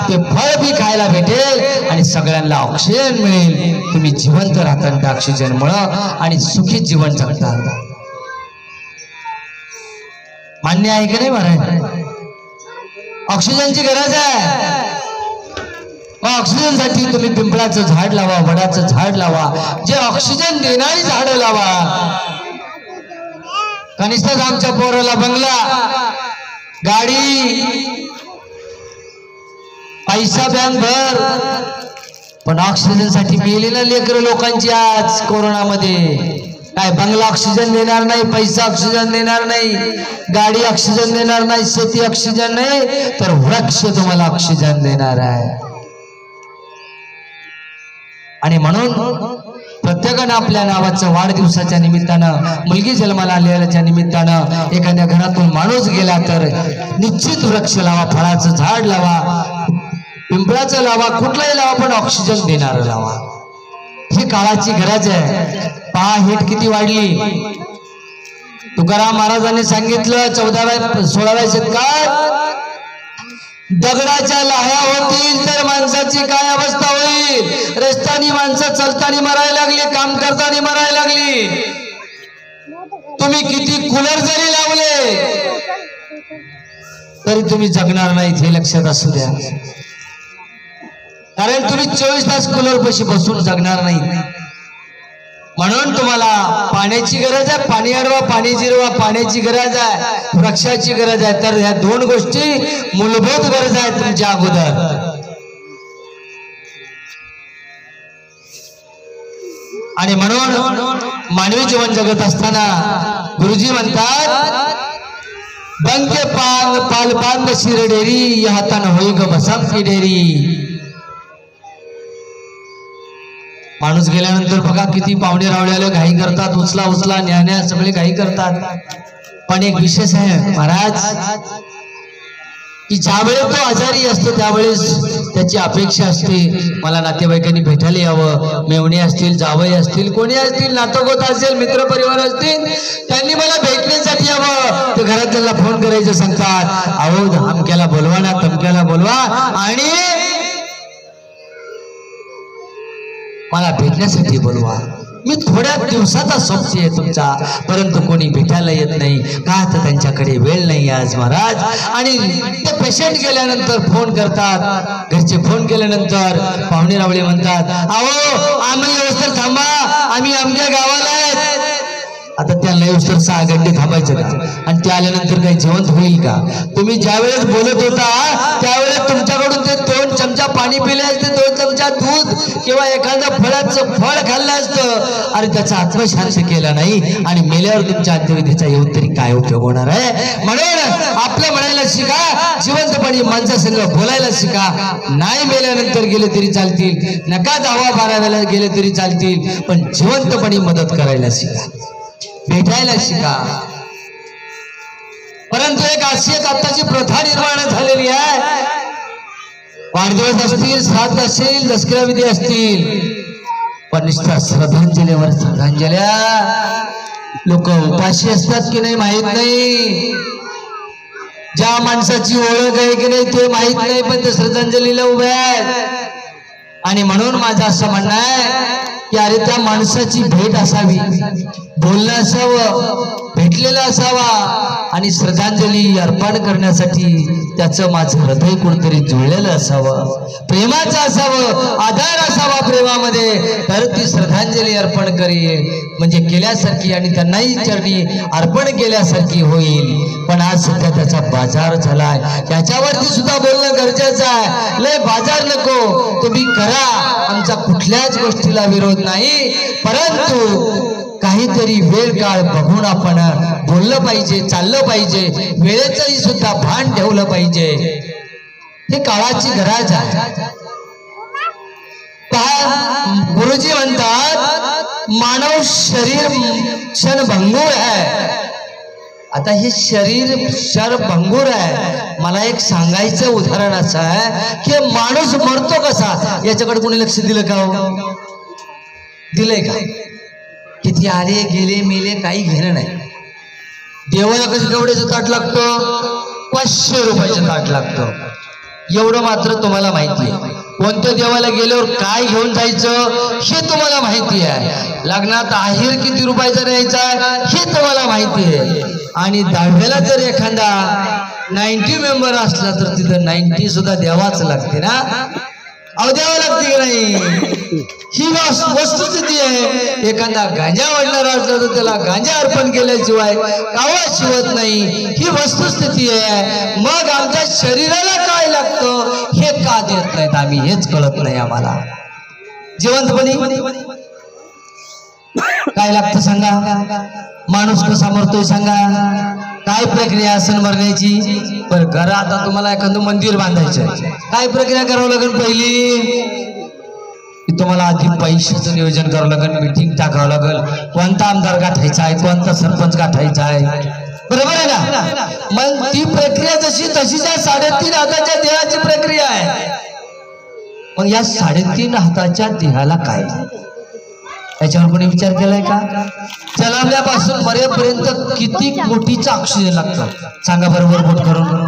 ते फळ बी खायला भेटेल आणि सगळ्यांना ऑक्सिजन मिळेल। तुम्ही जिवंत राहता त्या ऑक्सिजन मुळे आणि सुखी जीवन जगता। मान्य आहे की नाही महाराज? ऑक्सिजनची गरज आहे, ऑक्सिजन साठी तुम्ही पिंपळाचं झाड लावा, वडाचं झाड लावा, जे ऑक्सिजन देणारी झाडं लावा। कनिष्ठच आमच्या पोराला बंगला, गाडी, पैसा बँक भर, पण ऑक्सिजन साठी मेली ना लेकरं लोकांची आज कोरोनामध्ये। काय बंगला ऑक्सिजन देणार नाही, पैसा ऑक्सिजन देणार नाही, गाडी ऑक्सिजन देणार नाही, शेती ऑक्सिजन नाही, तर वृक्ष तुम्हाला ऑक्सिजन देणार आहे। आणि म्हणून प्रत्येकानं आपल्या नावाचं वाढदिवसाच्या निमित्तानं, मुलगी जन्माला आलेल्याच्या निमित्तानं, एखाद्या घरातून माणूस गेला तर निश्चित वृक्ष लावा, फळाचं झाड लावा, पिंपळाचं लावा, कुठलाही लावा, पण ऑक्सिजन देणारं लावा। ही काळाची गरज आहे। पहा हिट किती वाढली। तुकाराम महाराजांनी सांगितलं 14व्या-16व्या शतकात, दगडाच्या लाह्या होतील तर माणसाची काय अवस्था होईल। रस्त्याने माणसं चलताना मरायला लागली, काम करताना मरायला लागली। तुम्ही किती कूलर जरी लावले तरी तुम्ही जगणार नाहीत, हे लक्षात असू द्या। कारण तुम्ही 24 तास कूलर पाशी बसून जगणार नाही। म्हणून तुम्हाला पाण्याची गरज आहे, पाणी अडवा, पाणी जिरवा, पाण्याची गरज आहे, वृक्षाची गरज आहे। तर ह्या दोन गोष्टी मूलभूत गरज आहेत तुमच्या अगोदर। आणि म्हणून मानवी जीवन जगत असताना गुरुजी म्हणतात, बंके पांग पालपांग शिरडेरी, हातान होई ग बसाम की डेरी। माणूस गेल्यानंतर बघा किती पाहुणे रावळ्याला घाई करतात, उचला उचला न्या सगळे घाई करतात। पण एक विशेष आहे महाराज, की ज्यावेळेस तो आजारी असतो त्यावेळेस त्याची अपेक्षा असते मला नातेवाईकांनी भेटायला यावं, मेवणे असतील, जावई असतील, कोणी असतील, नातगोत असेल, मित्रपरिवार असतील, त्यांनी मला भेटण्यासाठी यावं. ते घरात त्याला फोन करायचं सांगतात, अहो अमक्याला बोलवा ना, तमक्याला बोलवा आणि मला भेटण्यासाठी बोलवा. मी थोड्या दिवसाचा सोबती आहे तुमचा, परंतु कोणी भेटायला येत नाही का तर त्यांच्याकडे वेळ नाही आज महाराज. आणि ते पेशंट गेल्यानंतर फोन करतात, घरचे फोन केल्यानंतर पाहुणे रावळे म्हणतात, अहो आम्ही व्यवस्थित थांबा, आम्ही आमच्या गावाला आहेत. आता त्यांना व्यवस्थित 6 घंटे थांबायचं का? आणि ते आल्यानंतर काही जिवंत होईल का? तुम्ही ज्यावेळेस बोलत होता त्यावेळेस तुमच्याकडून ते 2 चमचा पाणी पिले असते, 2 चमचा दूध किंवा एखाद्या फळाचं फळ खाल्लं असतं, अरे त्याचा आत्मशांत केला नाही आणि मेल्यावर तुमच्या अंत्यविधीचा येऊन तरी काय उपयोग होणार आहे? म्हणून आपलं म्हणायला शिका, जिवंतपणी माणसासंग बोलायला शिका. नाही मेल्यानंतर गेले तरी चालतील, नका 10-12 वेळा गेले तरी चालतील, पण जिवंतपणी मदत करायला शिका, भेटायला शिका. परंतु एक अशी आताची प्रथा निर्माण झालेली आहे, वाढदिवस असतील, श्राद्ध असेल, दसरा विधी असतील, पण नुसता श्रद्धांजलीवर श्रद्धांजल्या. लोक उपाशी असतात की नाही माहित नाही, ज्या माणसाची ओळख आहे की नाही ते माहित नाही, पण ते श्रद्धांजलीला उभे आहेत. आणि म्हणून माझं असं म्हणणं आहे की अरे त्या माणसाची भेट असावी, बोलणं असावं, भेटलेलं असावा आणि श्रद्धांजली अर्पण करण्यासाठी त्याचं माझं हृदय कुठेतरी जुळलेलं असावं, प्रेमाचं असावं, आधार असावा प्रेमामध्ये, तर ती श्रद्धांजली अर्पण करेल म्हणजे केल्यासारखी आणि त्यांनाही चरणी अर्पण केल्यासारखी होईल. पण आज सध्या त्याचा बाजार झालाय, याच्यावरती सुद्धा बोलणं गरजेचं आहे. लय बाजार नको, तुम्ही करा, आमचा कुठल्याच गोष्टीला विरोध नाही, परंतु काहीतरी वेळ काळ बघून आपण बोललं पाहिजे, चाललं पाहिजे, वेळेचंही सुद्धा भान ठेवलं पाहिजे. हे काळाची गरज आहे. गुरुजी म्हणतात मानव शरीर क्षणभंगूर आहे. आता हे शरीर क्षणभंगूर आहे. मला एक सांगायचं उदाहरण असं आहे की माणूस मरतो कसा, याच्याकडे कोणी लक्ष दिलं का? दिलंय का? किती आले गेले मेले काही घेणं नाही. देवाला कसं केवढ्याचं ताट लागतं? 500 रुपयाचं ताट लागतं. एवढं मात्र तुम्हाला माहिती आहे. कोणत्या देवाला गेल्यावर काय घेऊन जायचं हे तुम्हाला माहिती आहे. लग्नात आहेर किती रुपयाचा न्यायचा हे तुम्हाला माहिती आहे. आणि दहाव्याला जर एखादा 90 मेंबर असला तर तिथं 90 सुद्धा द्यावाच लागते ना, द्यावं लागते की नाही? ही वस्तुस्थिती आहे. एखादा गांजा वाढणारा असला तर त्याला गांजा अर्पण केल्याशिवाय कावळा शिवत नाही, ही वस्तुस्थिती आहे. मग आमच्या शरीराला काय लागतं हे का देत नाहीत आम्ही, हेच कळत नाही आम्हाला. जिवंतपणी काय लागतं सांगा? माणूस कसा मरतोय सांगा? काय प्रक्रिया असेल मरण्याची? पण घरा आता तुम्हाला एखादं मंदिर बांधायचं, काय प्रक्रिया करावं लागेल? पहिली तुम्हाला आधी पैशाचं नियोजन करावं लागेल, मीटिंग टाकावं लागेल, कोणता आमदार गाठायचा आहे, कोणता सरपंच गाठायचा आहे, बरोबर आहे ना? मग ती प्रक्रिया जशी तशीच आहे. 3.5 हाताच्या देहाची प्रक्रिया आहे. मग या 3.5 हाताच्या देहाला काय, याच्यावर कोणी विचार केलाय का? जन्मल्यापासून मरेपर्यंत किती कोटीचा ऑक्सिजन लागतं सांगा बरोबर, बोट करून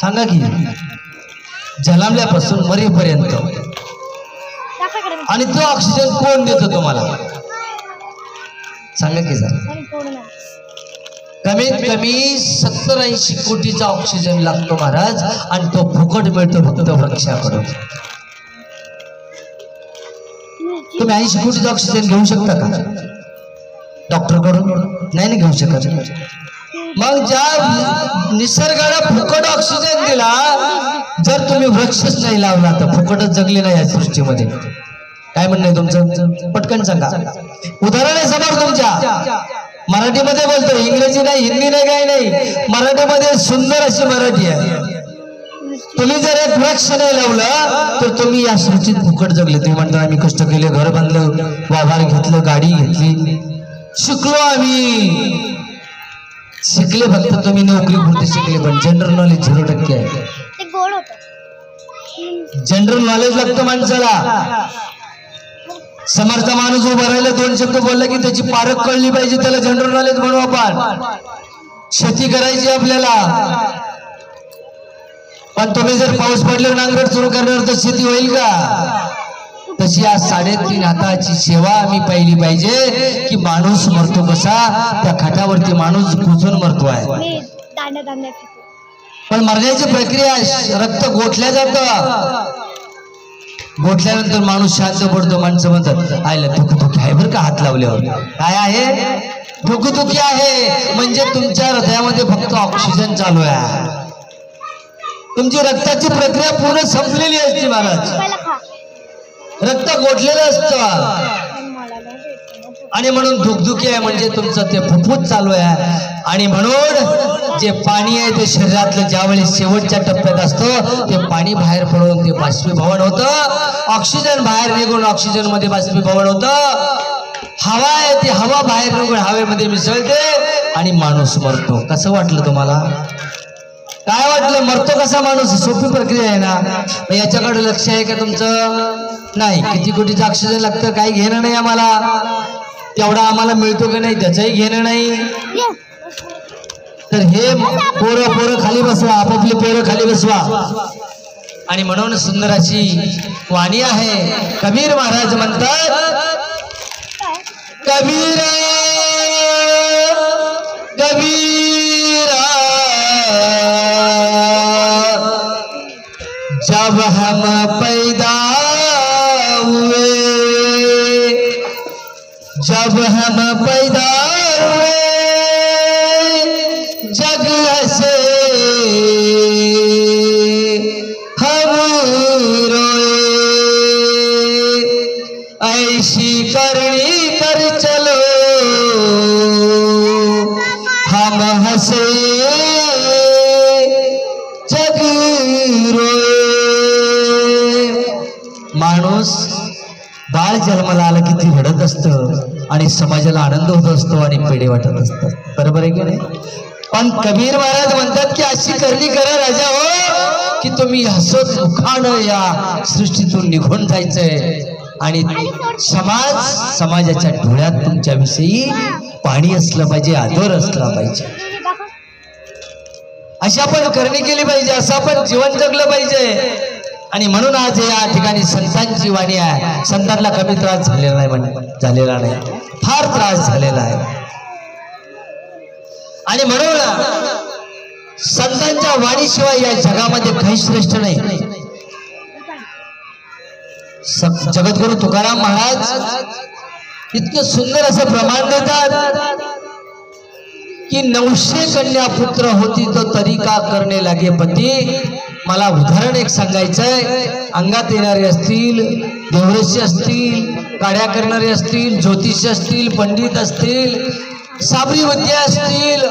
सांगा की. जन्मल्यापासून मरेपर्यंत, आणि तो ऑक्सिजन कोण देतो तुम्हाला सांगा की जरा? कमीत कमी 70-80 कोटीचा ऑक्सिजन लागतो महाराज, आणि तो फुकट मिळतो फक्त वृक्षाकडून. तुम्ही 80 कोटीचा ऑक्सिजन घेऊ शकता का डॉक्टर कडून? नाही घेऊ शकत. मग ज्या निसर्गाला फुकट ऑक्सिजन दिला, जर तुम्ही वृक्षच नाही लावला तर फुकटच जगले नाही या सृष्टीमध्ये. काय म्हणणं आहे तुमचं? पटकन सांगा. उदाहरण आहे समोर तुमच्या. मराठीमध्ये बोलतो, इंग्रजी नाही, हिंदी नाही, काही नाही, मराठीमध्ये सुंदर अशी मराठी आहे. तुम्ही जर एक वृक्ष नाही लावलं तर तुम्ही या सृष्टीत फुकट जगले. तुम्ही म्हणता आम्ही कष्ट केले, घर बांधलं, वावर घेतलं, गाडी घेतली, शिकलो आम्ही, शिकले फक्त तुम्ही, नोकरी पुरते शिकले, पण जनरल नॉलेज 0% आहे. जनरल नॉलेज लागतं माणसाला. समोरचा माणूस उभा राहिला, 2 शब्द बोलला की त्याची पारख कळली पाहिजे, त्याला जनरल नॉलेज म्हणू आपण. शेती करायची आपल्याला, पण तुम्ही जर पाऊस पडल्यावर नांगरट सुरू करणार तर शेती होईल का? तशी आज 3.5 हाताची सेवा आम्ही पाहिली पाहिजे की माणूस मरतो कसा, त्या खाटावरती माणूस कुजून मरतो आहे. पण मरण्याची प्रक्रिया, रक्त गोठल्या जातं, गोठल्यानंतर माणूस शांत पडतो. माणसं म्हणतात आयला धुकधुकी आहे बरं का, हात लावल्यावर. काय आहे? धुकधुकी आहे. म्हणजे तुमच्या हृदयामध्ये फक्त ऑक्सिजन चालू आहे, तुमची रक्ताची प्रक्रिया पूर्ण संपलेली असते महाराज. रक्त गोठलेलं असतं आणि म्हणून धुकधुकी आहे, म्हणजे तुमचं ते फुफ्फुस चालू आहे. आणि म्हणून जे पाणी आहे ते शरीरातलं ज्यावेळी शेवटच्या टप्प्यात असतं, ते पाणी बाहेर पडून ते बाष्पीभवन होतं, ऑक्सिजन बाहेर निघून ऑक्सिजन मध्ये बाष्पीभवन होतं. हवा आहे ती हवा बाहेर निघून हवेमध्ये मिसळते आणि माणूस मरतो. कसं वाटलं तुम्हाला? काय वाटलं? मरतो कसा माणूस? सोपी प्रक्रिया आहे ना. याच्याकडे लक्ष आहे का तुमचं? नाही. किती कोटीचं ऑक्सिजन लागतं काही घेणं नाही आम्हाला, तेवढा आम्हाला मिळतो की नाही त्याचंही घेणं नाही. तर हे पोरं खाली बसवा, आपापली पोरं खाली बसवा. आणि म्हणून सुंदर अशी वाणी आहे. कबीर महाराज म्हणतात, कबीरा कबीरा जब हम पैदा हुए, जब हम पैदा हुए जग से हम रोए, ऐसी करनी कर चलो हम हंसे जग रोए. माणूस बाळ जन्माला आलं किती रडत असतं आणि समाजाला आनंद होत असतो आणि पेढे वाटत असतात. बरोबर आहे की नाही? पण कबीर महाराज म्हणतात की अशी करणी करा राजा हो की तुम्ही हसत मुखानं या सृष्टीतून निघून जायचंय आणि समाजाच्या डोळ्यात तुमच्याविषयी पाणी असलं पाहिजे, आदर असला पाहिजे. अशी आपण करणी केली पाहिजे, असं आपण जीवन जगलं पाहिजे. आणि म्हणून आज या ठिकाणी संतांची वाणी आहे. संतांना कमी त्रास झालेला नाही, फार त्रास झालेला आहे. आणि म्हणून संतांच्या वाणीशिवाय या जगामध्ये काही श्रेष्ठ नाही. जगद्गुरु तुकाराम महाराज इतके सुंदर असं प्रमाण देतात की 900 कन्या पुत्र होती तो तरी का करणे लागे पती. मला उदाहरण एक सांगायचंय. अंगात येणारे असतील, देवरशी असतील, काड्या करणारे असतील, ज्योतिष असतील, पंडित असतील, साबरी विद्या असतील,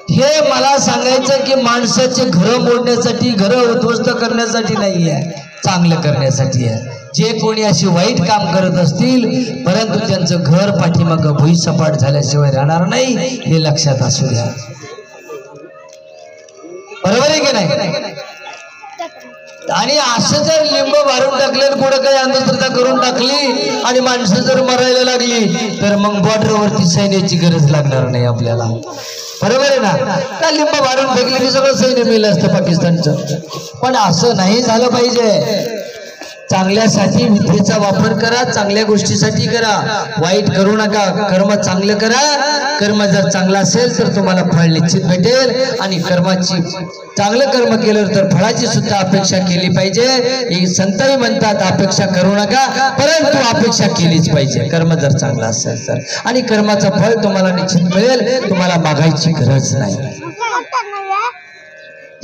हे मला सांगायचं की माणसाचे घर मोडण्यासाठी, घर उद्ध्वस्त करण्यासाठी नाही आहे, चांगलं करण्यासाठी आहे. जे कोणी अशी वाईट काम करत असतील परंतु त्यांचं घर पाठीमाग भुईसपाट झाल्याशिवाय राहणार नाही, हे लक्षात असू द्या. बरोबर आहे की नाही? आणि असं जर लिंब मारून टाकले, कुठं काही अंधश्रद्धा करून टाकली आणि माणसं जर मरायला लागली तर मग बॉर्डरवरती सैन्याची गरज लागणार नाही आपल्याला. बरोबर आहे ना? का लिंब मारून फेकले की सगळं सैन्य मिळलं असतं पाकिस्तानचं. पण असं नाही झालं पाहिजे. चांगल्यासाठी विद्येचा वापर करा, चांगल्या गोष्टीसाठी करा, वाईट करू नका. कर्म चांगलं करा. कर्म जर चांगलं असेल तर तुम्हाला फळ निश्चित भेटेल. आणि कर्माची चांगलं कर्म केलं तर फळाची सुद्धा अपेक्षा केली पाहिजे. हे संतही म्हणतात अपेक्षा करू नका, परंतु अपेक्षा केलीच पाहिजे कर्म जर चांगलं असेल तर. आणि कर्माचं फळ तुम्हाला निश्चित मिळेल, तुम्हाला मागायची गरज नाही.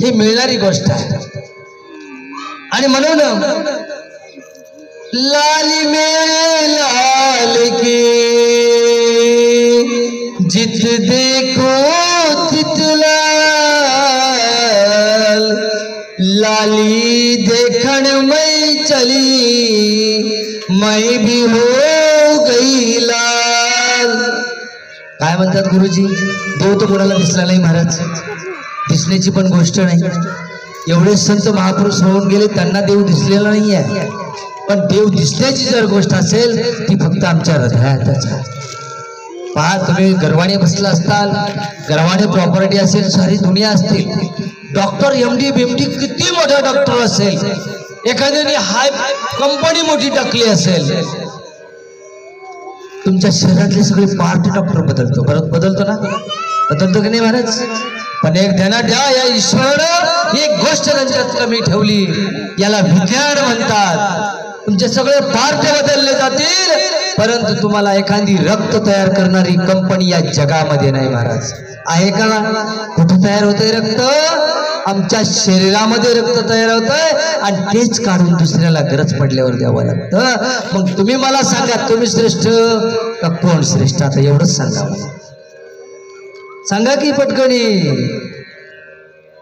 ही मिळणारी गोष्ट आहे. आणि म्हणून लाली में लाल के जित देखो तित लाल, लाली देखण मैं चली मैं भी हो गई लाल. काय म्हणतात गुरुजी, देव तर कोणाला दिसला नाही महाराज, दिसण्याची पण गोष्ट नाही. एवढे संत महापुरुष होऊन गेले, त्यांना देव दिसलेला नाही आहे. पण देव दिसण्याची जर गोष्ट असेल ती फक्त आमच्या हृदयातच आहे. पहा, तुम्ही गर्वाने बसला असताल, गर्वाने प्रॉपर्टी असेल, सारी दुनिया असतील, डॉक्टर एमडी बीएमडी किती मोठा डॉक्टर असेल, एखाद्याने हाय कंपनी मोठी टाकली असेल, तुमच्या शरीरातले सगळे पार्ट डॉक्टर बदलतो, बदलतो ना, बदलतो की नाही महाराज. पण एक ध्यानात द्या, या ईश्वरानं एक गोष्ट त्यांच्यात कमी ठेवली, याला विज्ञान म्हणतात. तुमचे सगळे पार्ट बदलले जातील, परंतु तुम्हाला एखादी रक्त तयार करणारी कंपनी या जगामध्ये नाही महाराज. आहे का? कुठे तयार होतंय रक्त? आमच्या शरीरामध्ये रक्त तयार होतंय, आणि तेच काढून दुसऱ्याला गरज पडल्यावर द्यावं लागतं. मग तुम्ही मला सांगा, तुम्ही श्रेष्ठ का कोण श्रेष्ठ? आता एवढंच सांगा मला, सांगा की पटकनी.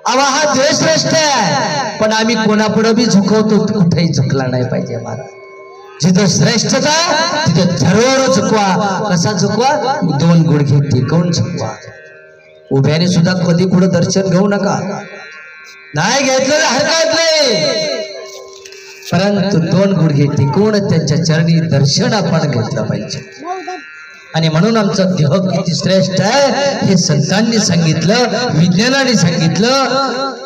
हा देश श्रेष्ठ आहे, पण आम्ही कोणापुढे बी झुकवतो, कुठेही झुकला नाही पाहिजे महाराज. जिथं श्रेष्ठता तिथं जरूर झुकवा. कसा झुकवा? 2 गुडघे टेकवून झुकवा. उभ्याने सुद्धा कधी कुठं दर्शन घेऊ नका, नाही घेतलं हरकत नाही, परंतु 2 गुडघे टेकवून त्यांच्या चरणी दर्शन आपण घेतलं पाहिजे. आणि म्हणून आमचा देह किती श्रेष्ठ आहे हे संतांनी सांगितलं, विज्ञानाने सांगितलं.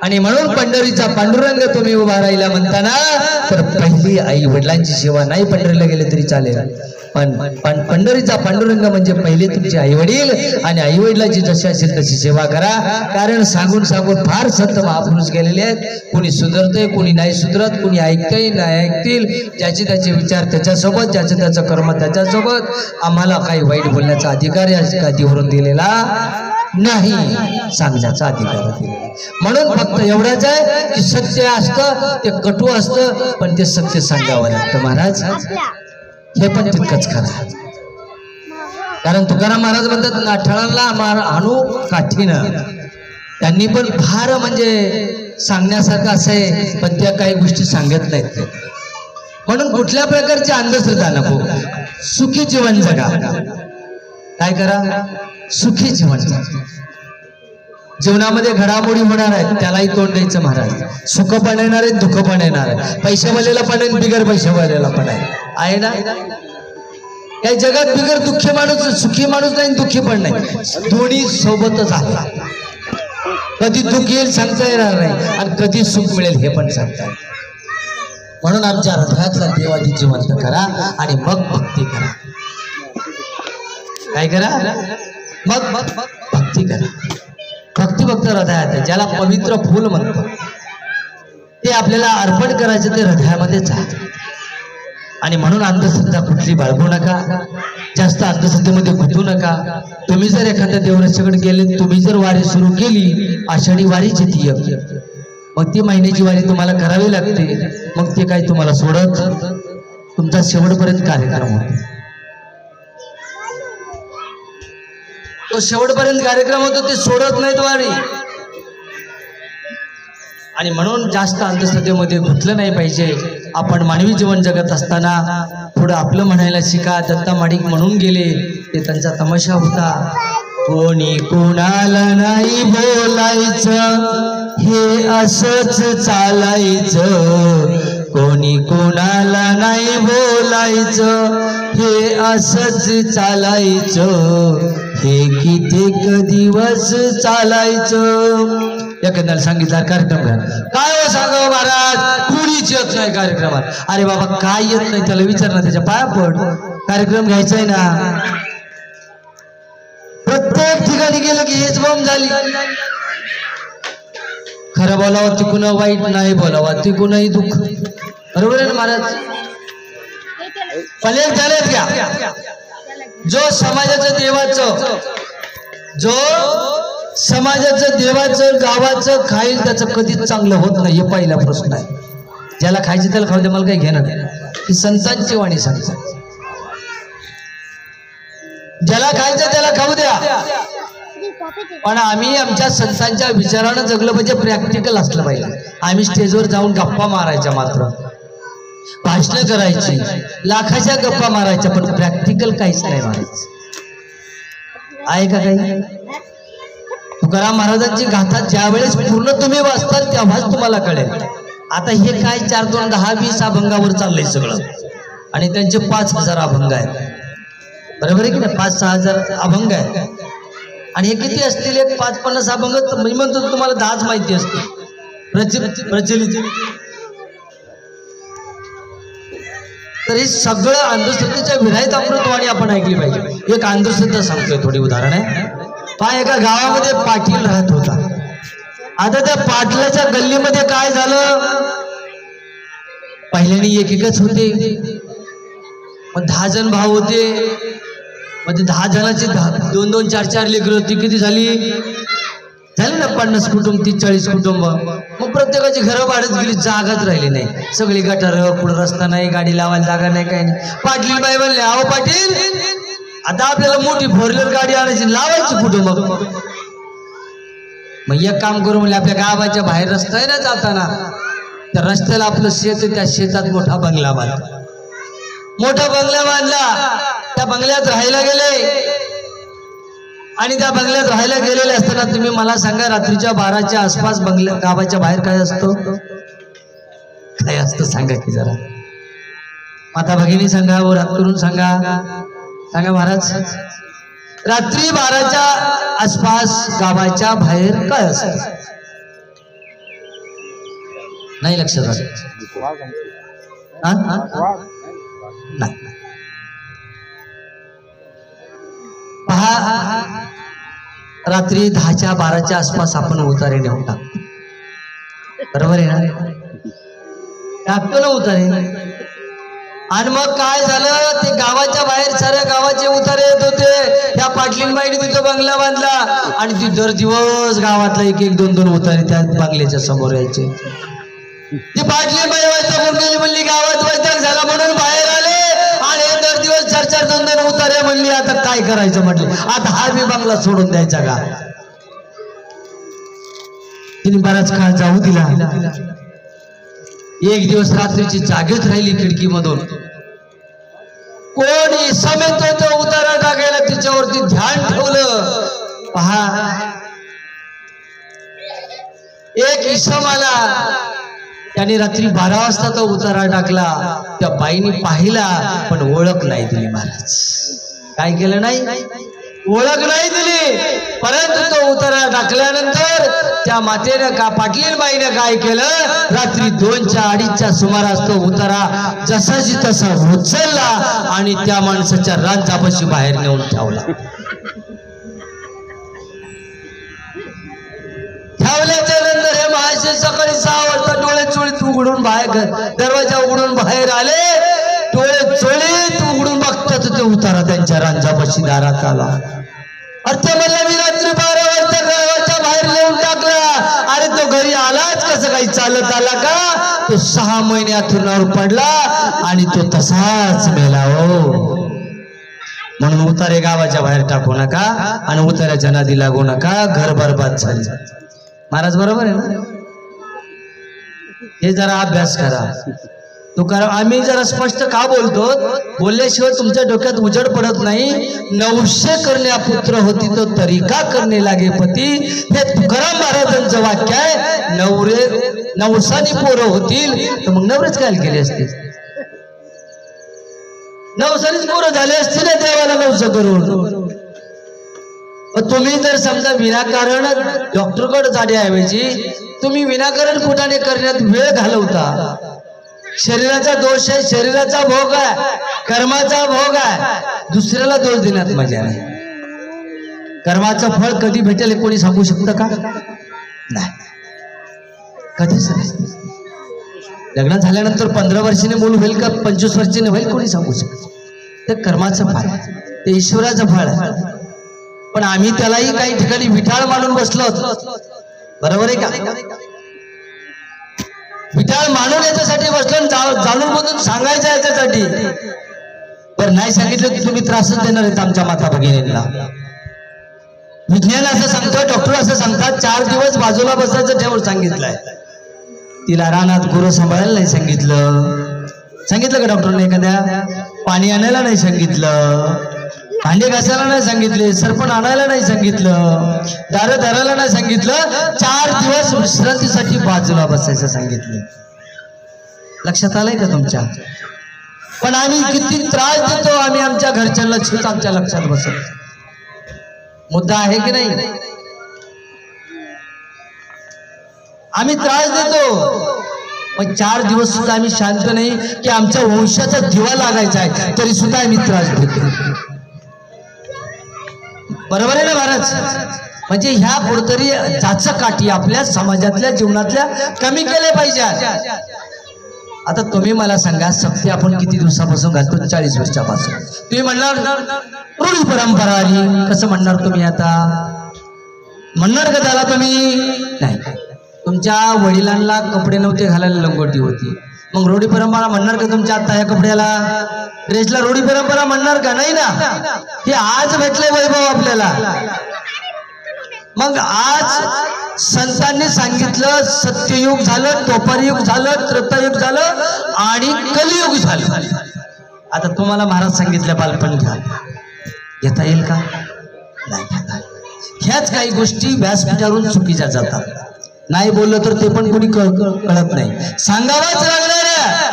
आणि म्हणून पंढरीचा पांडुरंग तुम्ही उभा राहिला म्हणताना, तर पहिली आई वडिलांची सेवा, नाही पंढरीला गेले तरी चालेल, पण पंढरीचा पांडुरंग म्हणजे पहिले तुमचे आई वडील, आणि आई वडिलांची जशी असेल तशी सेवा करा. कारण सांगून सांगून फार संत महापुरुष गेलेले आहेत. कोणी सुधरतंय, कोणी नाही सुधरत, कोणी ऐकतंय, नाही ऐकतील, ज्याचे त्याचे विचार त्याच्यासोबत, ज्याचं त्याचं कर्म त्याच्यासोबत. आम्हाला काही वाईट बोलण्याचा अधिकार या गादीवरून दिलेला नाही, सांगण्याचा अधिकार दिलेला. म्हणून फक्त एवढंच आहे की सत्य असतं ते कटू असतं, पण ते सत्य सांगावं लागतं महाराज. हे पण तितकंच खरं. कारण तुकाराम महाराज म्हणतात, नाठाळांना आणू काठीनं. त्यांनी पण फार म्हणजे सांगण्यासारखं असं आहे, पण त्या काही गोष्टी सांगत नाहीत. म्हणून कुठल्या प्रकारची अंधश्रद्धा नको, सुखी जीवन जगा. काय करा? सुखी जीवन जगा. जीवनामध्ये घडामोडी होणार आहेत, त्यालाही तोंड द्यायचं महाराज. सुख पण येणार आहे, दुःख पण येणार आहे, पैशावाल्याला पण आहे, बिगर पैशावाल्याला पण आहे ना. या जगात बिगर दुःखी माणूस, सुखी माणूस नाही, दुःखी पण नाही, दोन्ही सोबतच आहे. कधी दुःख येईल सांगता येणार नाही, आणि कधी सुख मिळेल हे पण सांगता येईल. म्हणून आमच्या हृदयातला देवाची जिवंत करा, आणि मग भक्ती करा. काय करा? मग भक्ती करा. भक्ती भक्त हृदयात आहे, ज्याला पवित्र फूल म्हणतो, ते आपल्याला अर्पण करायचं ते हृदयामध्येच आहे. आणि म्हणून अंधश्रद्धा कुठली बाळगू नका, जास्त अंधश्रद्धेमध्ये गुंतू नका. तुम्ही जर एखाद्या देवराच्याकडे गेले, तुम्ही जर वारी सुरू केली, आषाढी वारीची ती मग ती महिन्याची वारी तुम्हाला करावी लागते. मग ते काय तुम्हाला सोडत, तुमचा शेवटपर्यंत कार्यक्रम होतो. तो शेवटपर्यंत कार्यक्रम होतो, ते सोडत नाहीत वारी. आणि म्हणून जास्त अंधश्रद्धेमध्ये गुंतलं नाही पाहिजे. आपण मानवी जीवन जगत असताना थोडं आपलं म्हणायला शिका. दत्ता माडिक म्हणून गेले, ते त्यांचा तमाशा होता. कोणी कोणाला नाही बोलायचं, हे असंच चालायचं. कोणी कोणाला नाही बोलायचं, हे असंच चालायचं. हे कित्येक दिवस चालायचं. एखाद्याला सांगितलं कार्यक्रम घ्या, काय हो सांगावं महाराज, कुणीच येत नाही कार्यक्रमात. अरे बाबा, काय येत नाही त्याला विचार ना, त्याच्या पाया पड. कार्यक्रम घ्यायचा आहे ना. प्रत्येक ठिकाणी गेलं की हेच बॉम्ब झाली. खरं बोलावं तिकून वाईट, नाही बोलावं तिकूनही दुःख. बरोबर आहे ना महाराज? पण एक झालेत घ्या, जो समाजाचं देवाचं, जो समाजाचं देवाचं गावाचं खाईल त्याचं कधीच चांगलं होत नाही. हे पहिला प्रश्न आहे. ज्याला खायचं त्याला खाऊ दे, मला काही घेणं नाही. ही संतांची वाणी सांगतात. ज्याला खायचं त्याला खाऊ द्या, पण आम्ही आमच्या संतांच्या विचारानं जगलं पाहिजे. प्रॅक्टिकल असलं पाहिजे. आम्ही स्टेजवर जाऊन गप्पा मारायच्या, मात्र भाषण करायची, लाखाच्या गप्पा मारायच्या, पण प्रॅक्टिकल काहीच नाही मारायचं. आहे का काही? तुकाराम महाराजांची गाथा ज्या वेळेस पूर्ण तुम्ही वाचताल तेव्हाच तुम्हाला कळेल. आता हे काय 4, 2, 10, 20 अभंगावर चाललंय सगळं आणि त्यांचे 5,000 अभंग आहेत. बरोबर आहे की नाही? 5-6 हजार अभंग आहेत आणि हे किती असतील? एक 5-50 अभंग म्हणजे म्हणतो तुम्हाला 10च माहिती असते प्रचलित. तर हे सगळं अंधश्रद्धेच्या विराईत अमृतवाणी आपण ऐकली पाहिजे. एक अंधश्रद्धा सांगतोय, थोडी उदाहरण आहे. पहा, एका गावामध्ये पाटील राहत होता. आता त्या पाटलाच्या गल्लीमध्ये काय झालं? पहिल्याने एकच होते, मग 10 जण भाव होते. म्हणजे 10 जणांची 2-2, 4-4 लेकरं होती. किती झाली ना? 50 कुटुंब, 30-40 कुटुंब. मग प्रत्येकाची घरं वाढत गेली, जागाच राहिली नाही. सगळी गटारं, पुढे रस्ता नाही, गाडी लावायला जागा नाही, काही नाही. पाटील बाई म्हणले, अहो पाटील, आता आपल्याला मोठी 4 व्हीलर गाडी आणायची, लावायची कुठं? मग एक काम करू म्हणले, आपल्या गावाच्या बाहेर रस्ता आहे ना जाताना, त्या रस्त्याला आपलं शेत आहे, त्या शेतात मोठा बंगला बांधला. मोठा बंगला बांधला, त्या बंगल्यात राहायला गेले. आणि त्या बंगल्यात राहायला गेलेले असताना तुम्ही मला सांगा, रात्रीच्या 12च्या आसपास बंगल्या गावाच्या बाहेर काय असतो? काय असतं सांगा की जरा. माता भगिनी सांगा, वर हात करून सांगा. सांगा महाराज, रात्री 12च्या आसपास गावाच्या बाहेर काय असतं? नाही लक्षात आलं? नाही. पहा, रात्री 10च्या 12च्या आसपास आपण उतारे नेऊन टाकतो. बरोबर आहे ना? टाकतो ना उतारे. आणि मग काय झालं? ते गावाच्या बाहेर साऱ्या गावाचे उतारे येत होते. त्या पाटलीनबाईने तिथं बंगला बांधला आणि ती दर दिवस गावातला 1-1, 2-2 उतारे त्या बंगल्याच्या समोर यायचे. ती पाटलीनबाई वैतागून गेली, म्हणली गावात वैताग झाला म्हणून बाहेर आले आणि दर दिवस 4-4, 2-2 उतारे. म्हणली आता काय करायचं? म्हटले आता हा मी बंगला सोडून द्यायचा का? तिने बराच काळ जाऊ दिला. एक दिवस रात्रीची जागेत राहिली. खिडकीमधून कोणी समेत तो उतारा टाकायला तिच्यावरती ध्यान ठेवलं. पहा, एक इसम आला. त्याने रात्री 12 वाजता तो उतारा टाकला. त्या बाईने पाहिला पण ओळख नाही दिली. महाराज काय केलं? नाही ओळख नाही दिली. परंतु तो उतारा टाकल्यानंतर त्या मातेनं का पाटलीनबाईनं काय केलं? रात्री 2च्या 2:30च्या सुमारास तो उतारा जसाची तसा उचलला आणि त्या माणसाच्या रांजापाशी बाहेर नेऊन ठेवला. ठेवल्याच्या नंतर हे महाशय सकाळी 6 वाजता डोळे चोळीत उघडून बाहेर, दरवाजा उघडून बाहेर आले. डोळे चोळीत उघडून बघतात ते उतारा त्यांच्या रांजापाशी दारात आला. अर्थ मला मी रात्री 12 वाजता गावाच्या बाहेर नेऊन टाकला. अरे तो घरी आलाच कसं काही? चालत आला का? तो 6 महिने अंथरुणावर पडला आणि तो तसाच मेला. हो, म्हणून उतारे गावाच्या बाहेर टाकू नका आणि उतार्याच्या नादी लागू नका, घर बरबाद झाले. महाराज बरोबर आहे ना? हे जरा अभ्यास करा. तुकाराम, आम्ही जरा स्पष्ट का बोलतो? बोलल्याशिवाय तुमच्या डोक्यात उजड पडत नाही. 900 करण्या पुत्र होती तो तरीका करणे लागे पती. हे तुकाराम महाराजांचं वाक्य आहे. 900 पोरं होतील तर मग नवरेच काय केले असते? 900 पोरं झाले असते ना देवाला 900 करून. तुम्ही जर समजा विनाकारण डॉक्टरकडे जाण्याऐवजी तुम्ही विनाकारण कुठाने करण्यात वेळ घालवता. शरीराचा दोष आहे, शरीराचा भोग आहे, कर्माचा भोग आहे. दुसऱ्याला दोष देण्यात मजा नाही. कर्माचं फळ कधी भेटेल हे कोणी सांगू शकतं का? नाही, कधीच नाही. लग्न झाल्यानंतर 15 वर्षाने मूल होईल का 25 वर्षाने होईल कोणी सांगू शकत? ते कर्माचं फळ आहे, ते ईश्वराचं फळ आहे. पण आम्ही त्यालाही काही ठिकाणी विठाळ मानून बसलो होतो. बरोबर आहे का? विठाळ मानून याच्यासाठी बसलो, जाणून बुजून सांगायचं याच्यासाठी. पण नाही सांगितलं की तुम्ही त्रासच देणार आहेत आमच्या माता भगिनींना. विज्ञान असं सांगतं, डॉक्टर असं सांगतात 4 दिवस बाजूला बसायचं ठेवून सांगितलंय. तिला रानात गुरं सांभाळायला नाही सांगितलं. सांगितलं का डॉक्टरने? एखाद्या पाणी आणायला नाही सांगितलं. भांडे घासायला नाही सांगितले, सरपण आणायला नाही सांगितलं, दारं धरायला नाही सांगितलं, 4 दिवस विश्रांतीसाठी बाजूला बसायचं सांगितले. लक्षात आलंय का तुमच्या? पण आम्ही किती त्रास देतो आम्ही आमच्या घरच्यांना, छूत आमच्या लक्षात बसत. मुद्दा आहे की नाही? आम्ही त्रास देतो, पण 4 दिवस सुद्धा आम्ही शांत नाही की आमच्या वंशाचा दिवा लागायचा आहे तरी सुद्धा आम्ही त्रास देतो. बरोबर आहे ना महाराज? म्हणजे ह्या कुठतरी जाचकाठी आपल्या समाजातल्या जीवनातल्या कमी केल्या पाहिजे. आता तुम्ही मला सांगा, सप्ते आपण किती दिवसापासून घालतो? 40 वर्षापासून. तुम्ही म्हणणार रूढी परंपरा आली, कसं म्हणणार तुम्ही? आता म्हणणार का त्याला तुम्ही? नाही. तुमच्या वडिलांना कपडे नव्हते घालायला, लंगोटी होती, मग रूढी परंपरा म्हणणार का तुमच्या आता ह्या कपड्याला, ड्रेसला रूढी परंपरा म्हणणार का? नाही ना. हे आज भेटले वैभव आपल्याला. मग आज संतांनी सांगितलं, सत्ययुग झालं, द्वापारयुग झालं, त्रेतायुग झालं आणि कलियुग झालं. आता तुम्हाला महाराज सांगितलं बालपण घ्या, घेता येईल का? नाही घेता येईल. ह्याच काही गोष्टी व्यासपीठावरून चुकीच्या जातात. नाही बोललं तर ते पण कोणी कळत नाही, सांगावाच लागणार आहे.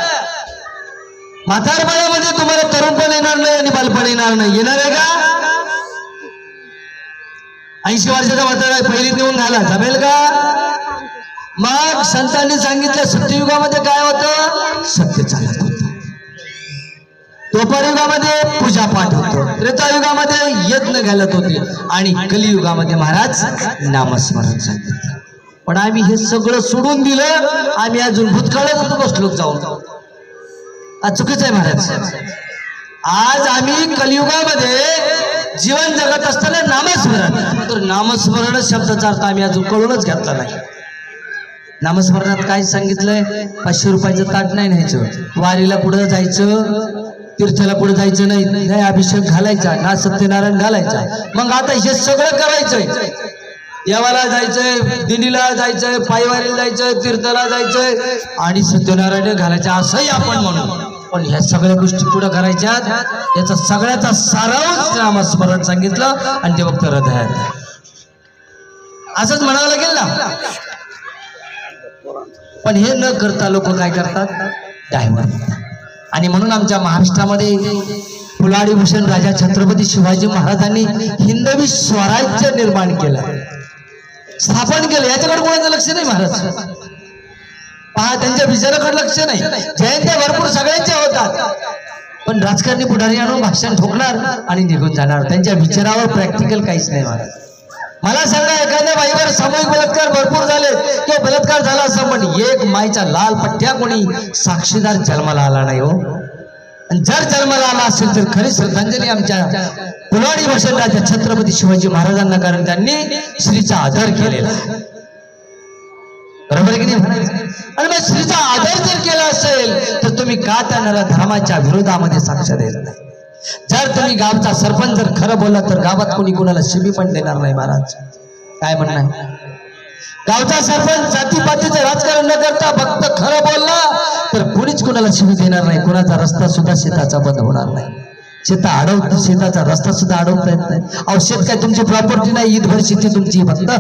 म्हातारपणामध्ये तुम्हाला तरुणपण येणार नाही आणि बालपण येणार नाही. येणार आहे का? 80 वर्षाचा म्हातारा पहिलीत नेऊन घाला, जमेल का? मग संतांनी सांगितलं, सत्ययुगामध्ये काय होतं? सत्य चालत होतं, द्वापारयुगामध्ये पूजा पाठ होतो, त्रेतायुगामध्ये यज्ञ घालत होते आणि कलियुगामध्ये महाराज नामस्मरण सांगितलं. पण आम्ही हे सगळं सोडून दिलं, आम्ही अजून भूतकाळात बसलो जाऊन. चुकीचं आहे महाराज. आज आम्ही कलियुगामध्ये जीवन जगत असताना नामस्मरण, तर नामस्मरण शब्दाचा अर्थ आम्ही अजून कळूनच घेतला नाही. नामस्मरणात काय सांगितलंय? 500 रुपयाचं ताट नाही न्यायचं, वारीला पुढे जायचं, तीर्थाला पुढे जायचं नाही, अभिषेक घालायचा ना, सत्यनारायण घालायचा. मग आता हे सगळं करायचंय, देवाला जायचंय, दिंडीला जायचंय, पायवारीला जायचंय, तीर्थाला जायचंय आणि सत्यनारायण घालायचं असंही आपण म्हणू. पण ह्या सगळ्या गोष्टी पुढे करायच्या, याचा सगळ्याचा सारांश नामस्मरण सांगितलं आणि ते फक्त हृदयात. असंच म्हणावं लागेल ना. पण हे न करता लोक काय करतात? डायव्हर्ट. आणि म्हणून आमच्या महाराष्ट्रामध्ये फुलाडी भूषण राजा छत्रपती शिवाजी महाराजांनी हिंदवी स्वराज्य निर्माण केलं, स्थापन केलं. याच्याकडे कोणाचं लक्ष नाही महाराज. पहा, त्यांच्या विचाराकडे लक्ष नाही. जयंत्या भरपूर सगळ्यांच्या होतात, पण राजकारणी पुढारी आणून भाषण ठोकणार आणि निघून जाणार. त्यांच्या विचारावर प्रॅक्टिकल काहीच नाही महाराज. मला सांगा, एखाद्या बाईवर सामूहिक बलात्कार भरपूर झाले किंवा बलात्कार झाला असं, पण एक माईचा लाल पट्ट्या कोणी साक्षीदार जन्माला आला नाही हो. आणि जर जन्माला आला असेल तर खरी श्रद्धांजली आमच्या फुलाडी भूषण राजा छत्रपती शिवाजी महाराजांना, कारण त्यांनी स्त्रीचा आदर केलेला. बरोबर की नाही? आणि मग स्त्रीचा आदर जर केला असेल तर तुम्ही का त्या धर्माच्या विरोधामध्ये साक्ष देत नाही? जर तुम्ही गावचा सरपंच जर खरं बोलला तर गावात कोणी कोणाला शिबी पण देणार नाही महाराज. काय म्हणणं आहे? गावचा सरपंच जातीपातीचं राजकारण न करता फक्त खरं बोलला तर कोणीच कोणाला शिबी देणार नाही. कोणाचा रस्ता सुद्धा शेताचा बंद होणार नाही. शेताचा रस्ता सुद्धा अडवता येत नाही. अहो, शेत काय तुमची प्रॉपर्टी नाही, ईदभर शेती तुमची फक्त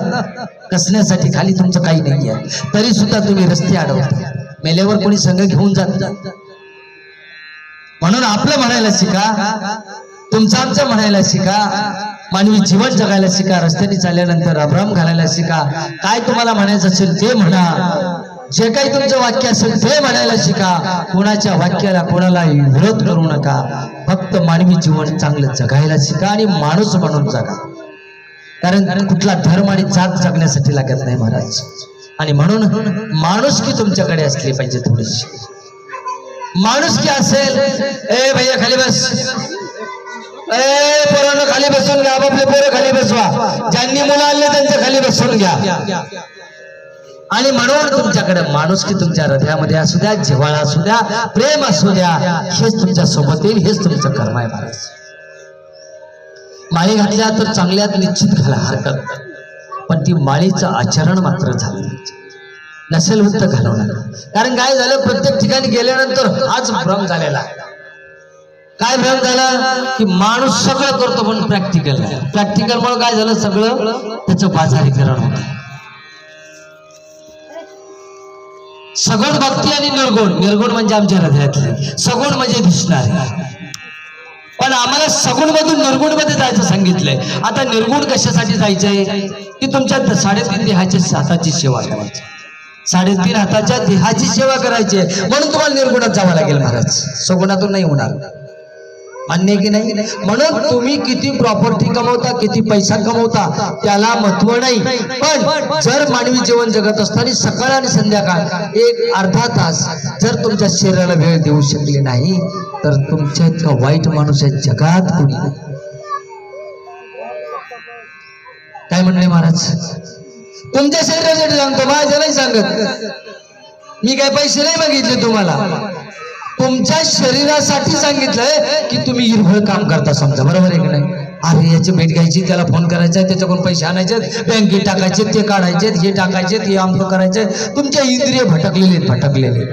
कसण्यासाठी, खाली तुमचं काही नाही आहे, तरी सुद्धा तुम्ही रस्ते अडवता. मेल्यावर कोणी संघ घेऊन जात. म्हणून आपलं म्हणायला शिका, तुमचं आमचं म्हणायला शिका, मानवी जीवन जगायला शिका, रस्त्याने चालल्यानंतर अभ्राम घालायला शिका. काय तुम्हाला म्हणायचं असेल ते म्हणा, जे काही तुमचं वाक्य असेल ते म्हणायला शिका. कोणाच्या वाक्याला कोणाला विरोध करू नका. फक्त मानवी जीवन चांगलं जगायला शिका आणि माणूस म्हणून जगा. कारण कुठला धर्म आणि जात जगण्यासाठी लागत नाही महाराज. आणि म्हणून माणुसकी तुमच्याकडे असली पाहिजे. थोडीशी माणुसकी असेल, ए भैया खाली बस, ए पोरांनो खाली बसून घ्या, आपापले पोरं खाली बसवा, ज्यांनी मुलं आणले त्यांच्या खाली बसून घ्या. आणि म्हणून तुमच्याकडे माणुसकी तुमच्या हृदयामध्ये असू द्या, जिव्हाळा असू द्या, प्रेम असू द्या. हेच तुमच्या सोबत येईल, हेच तुमचं कर्म आहे महाराज. माळी घातल्या तर चांगल्यात निश्चित घाला, हरकत, पण ती माळीचं आचरण मात्र झालं नसेल होत घालवू नका. कारण काय झालं, प्रत्येक ठिकाणी गेल्यानंतर हाच भ्रम झालेला. काय भ्रम झाला की माणूस सगळं करतो पण प्रॅक्टिकल नाही. प्रॅक्टिकलमुळे काय झालं, सगळं त्याचं बाजारीकरण होतं. सगुण भक्ती आणि निर्गुण, निर्गुण म्हणजे आमच्या हृदयातले, सगुण म्हणजे दिसणारे. पण आम्हाला सगुण मधून निर्गुण मध्ये जायचं सांगितलंय. आता निर्गुण कशासाठी जायचंय की तुमच्या 3.5 देहाची हाताची सेवा करायची, 3.5 हाताच्या देहाची सेवा करायची, म्हणून तुम्हाला निर्गुणात जावं लागेल महाराज. सगुणातून नाही होणार, मान्य की नाही. म्हणून तुम्ही किती प्रॉपर्टी कमवता, किती पैसा कमवता त्याला महत्व नाही. पण जर मानवी जीवन जगत असताना सकाळ आणि संध्याकाळ एक अर्धा तास जर तुमच्या शरीराला वेळ देऊ शकले नाही तर तुमच्या इतका वाईट माणूस आहे जगात कोणी नाही. काय म्हणणे महाराज, तुमच्या शरीरासाठी सांगतो, माझ्या नाही सांगत. मी काय पैसे नाही मागितले तुम्हाला, तुमच्या शरीरासाठी सांगितलंय की तुम्ही निर्भळ काम करता समजा, बरोबर आहे की नाही. अरे याची भेट घ्यायची, त्याला फोन करायचा, त्याच्याकडून पैसे आणायचे, बँकेत टाकायचे, ते काढायचे, हे टाकायचे, ते आमचं करायचे. तुमच्या इंद्रिय भटकलेले.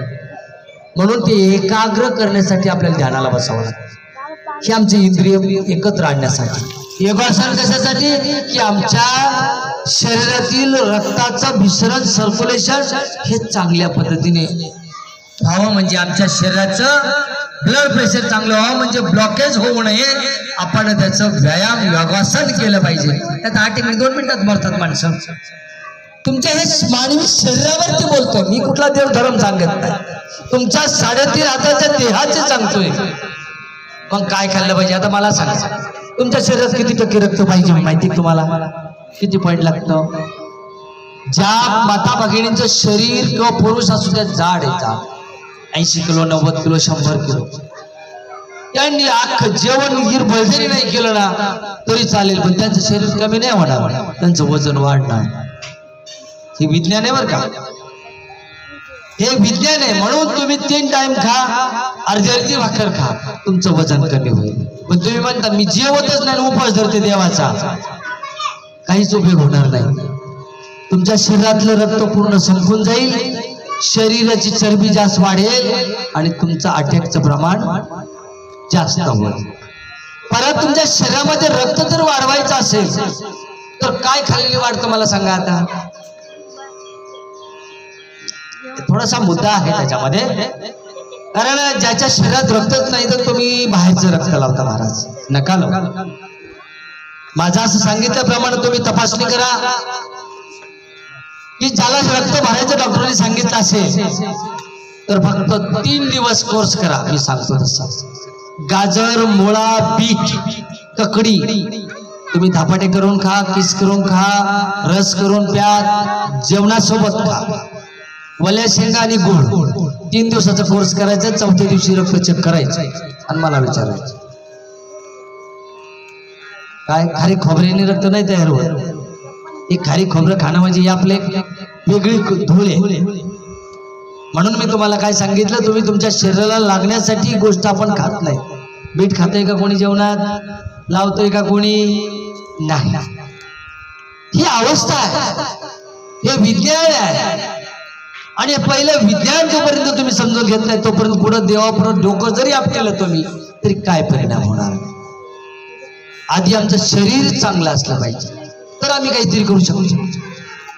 म्हणून ते एकाग्र करण्यासाठी आपल्याला ध्यानाला बसावं लागतं. हे आमचे इंद्रिय एकत्र आणण्यासाठी. योगासन कशासाठी की आमच्या शरीरातील रक्ताचं भिसरण, सर्क्युलेशन हे चांगल्या पद्धतीने व्हावं, म्हणजे आमच्या शरीराचं ब्लड प्रेशर चांगलं व्हावं, म्हणजे ब्लॉकेज होऊ नये. आपण त्याचं व्यायाम योगासन केलं पाहिजे. त्यात 8 मिनिट 2 मिनिटात मरतात माणसं. तुमच्या हे मानवी शरीरावरती बोलतो मी, कुठला देवधर्म सांगत नाही. तुमच्या 3.5 हाताच्या देहाचे सांगतोय. मग काय खाल्लं पाहिजे आता मला सांगा. तुमच्या शरीरात किती टक्के रक्त पाहिजे माहिती तुम्हाला, किती पॉईंट लागतं. ज्या माता भगिनींचं शरीर किंवा पुरुष असू द्या जाड आहे, 80 किलो 90 किलो 100 किलो, त्यांनी अख्खं जेवण निर्भरजरी नाही केलं ना तरी चालेल, पण त्यांचं शरीर कमी नाही होणार, त्यांचं वजन वाढणार. हे विज्ञान आहे बरं का, हे विज्ञान आहे. म्हणून तुम्ही 3 टाइम खा, अर्धी भाकर खा, तुमचं वजन कमी होईल. पण तुम्ही म्हणता मी जेवतच नाही, उपवास धरते देवाचा, काहीच उपयोग होणार नाही. तुमच्या शरीरातलं रक्त पूर्ण संपून जाईल, शरीराची चरबी जास्त वाढेल आणि तुमचं अटॅकचं प्रमाण जास्त होईल. परत तुमच्या शरीरामध्ये रक्त जर वाढवायचं असेल तर काय खाल्लेली वाढतं मला सांगा. आता थोडासा मुद्दा आहे त्याच्यामध्ये, कारण ज्याच्या शरीरात रक्तच नाही तर तुम्ही बाहेरचं रक्त लावता महाराज, नका लावू. माझं असं सांगितल्याप्रमाणे तुम्ही तपासणी करा की ज्याला रक्त भरायचं डॉक्टरांनी सांगितलं असेल तर फक्त 3 दिवस कोर्स करा. मी सांगतो तसा. गाजर, मुळा, बीट, ककडी तुम्ही धपाटे करून खा, किस करून खा, रस करून प्या, जेवणासोबत खा, वल्या शेंगा आणि गुळ. 3 दिवसाचा कोर्स करायचा. 4थ्या दिवशी रक्त चेक करायचं आणि मला विचारायचं काय खारी खोबऱ्याने रक्त नाही तयार होत. हे खारी खोबरं खाणं म्हणजे आपले वेगळी धूळ आहे. म्हणून मी तुम्हाला काय सांगितलं, तुम्ही तुमच्या शरीराला लागण्यासाठी गोष्ट आपण खात नाही. बीट खातोय का कोणी जेवणात, लावतोय का कोणी नाही. ही अवस्था आहे, हे विज्ञान आहे. आणि पहिलं विज्ञान जोपर्यंत तुम्ही समजून घेत नाही तोपर्यंत पुढे देवापुढे डोकं जरी आपल्याला तुम्ही तरी काय परिणाम होणार. आधी आमचं शरीर चांगलं असलं पाहिजे तर आम्ही काहीतरी करू शकतो.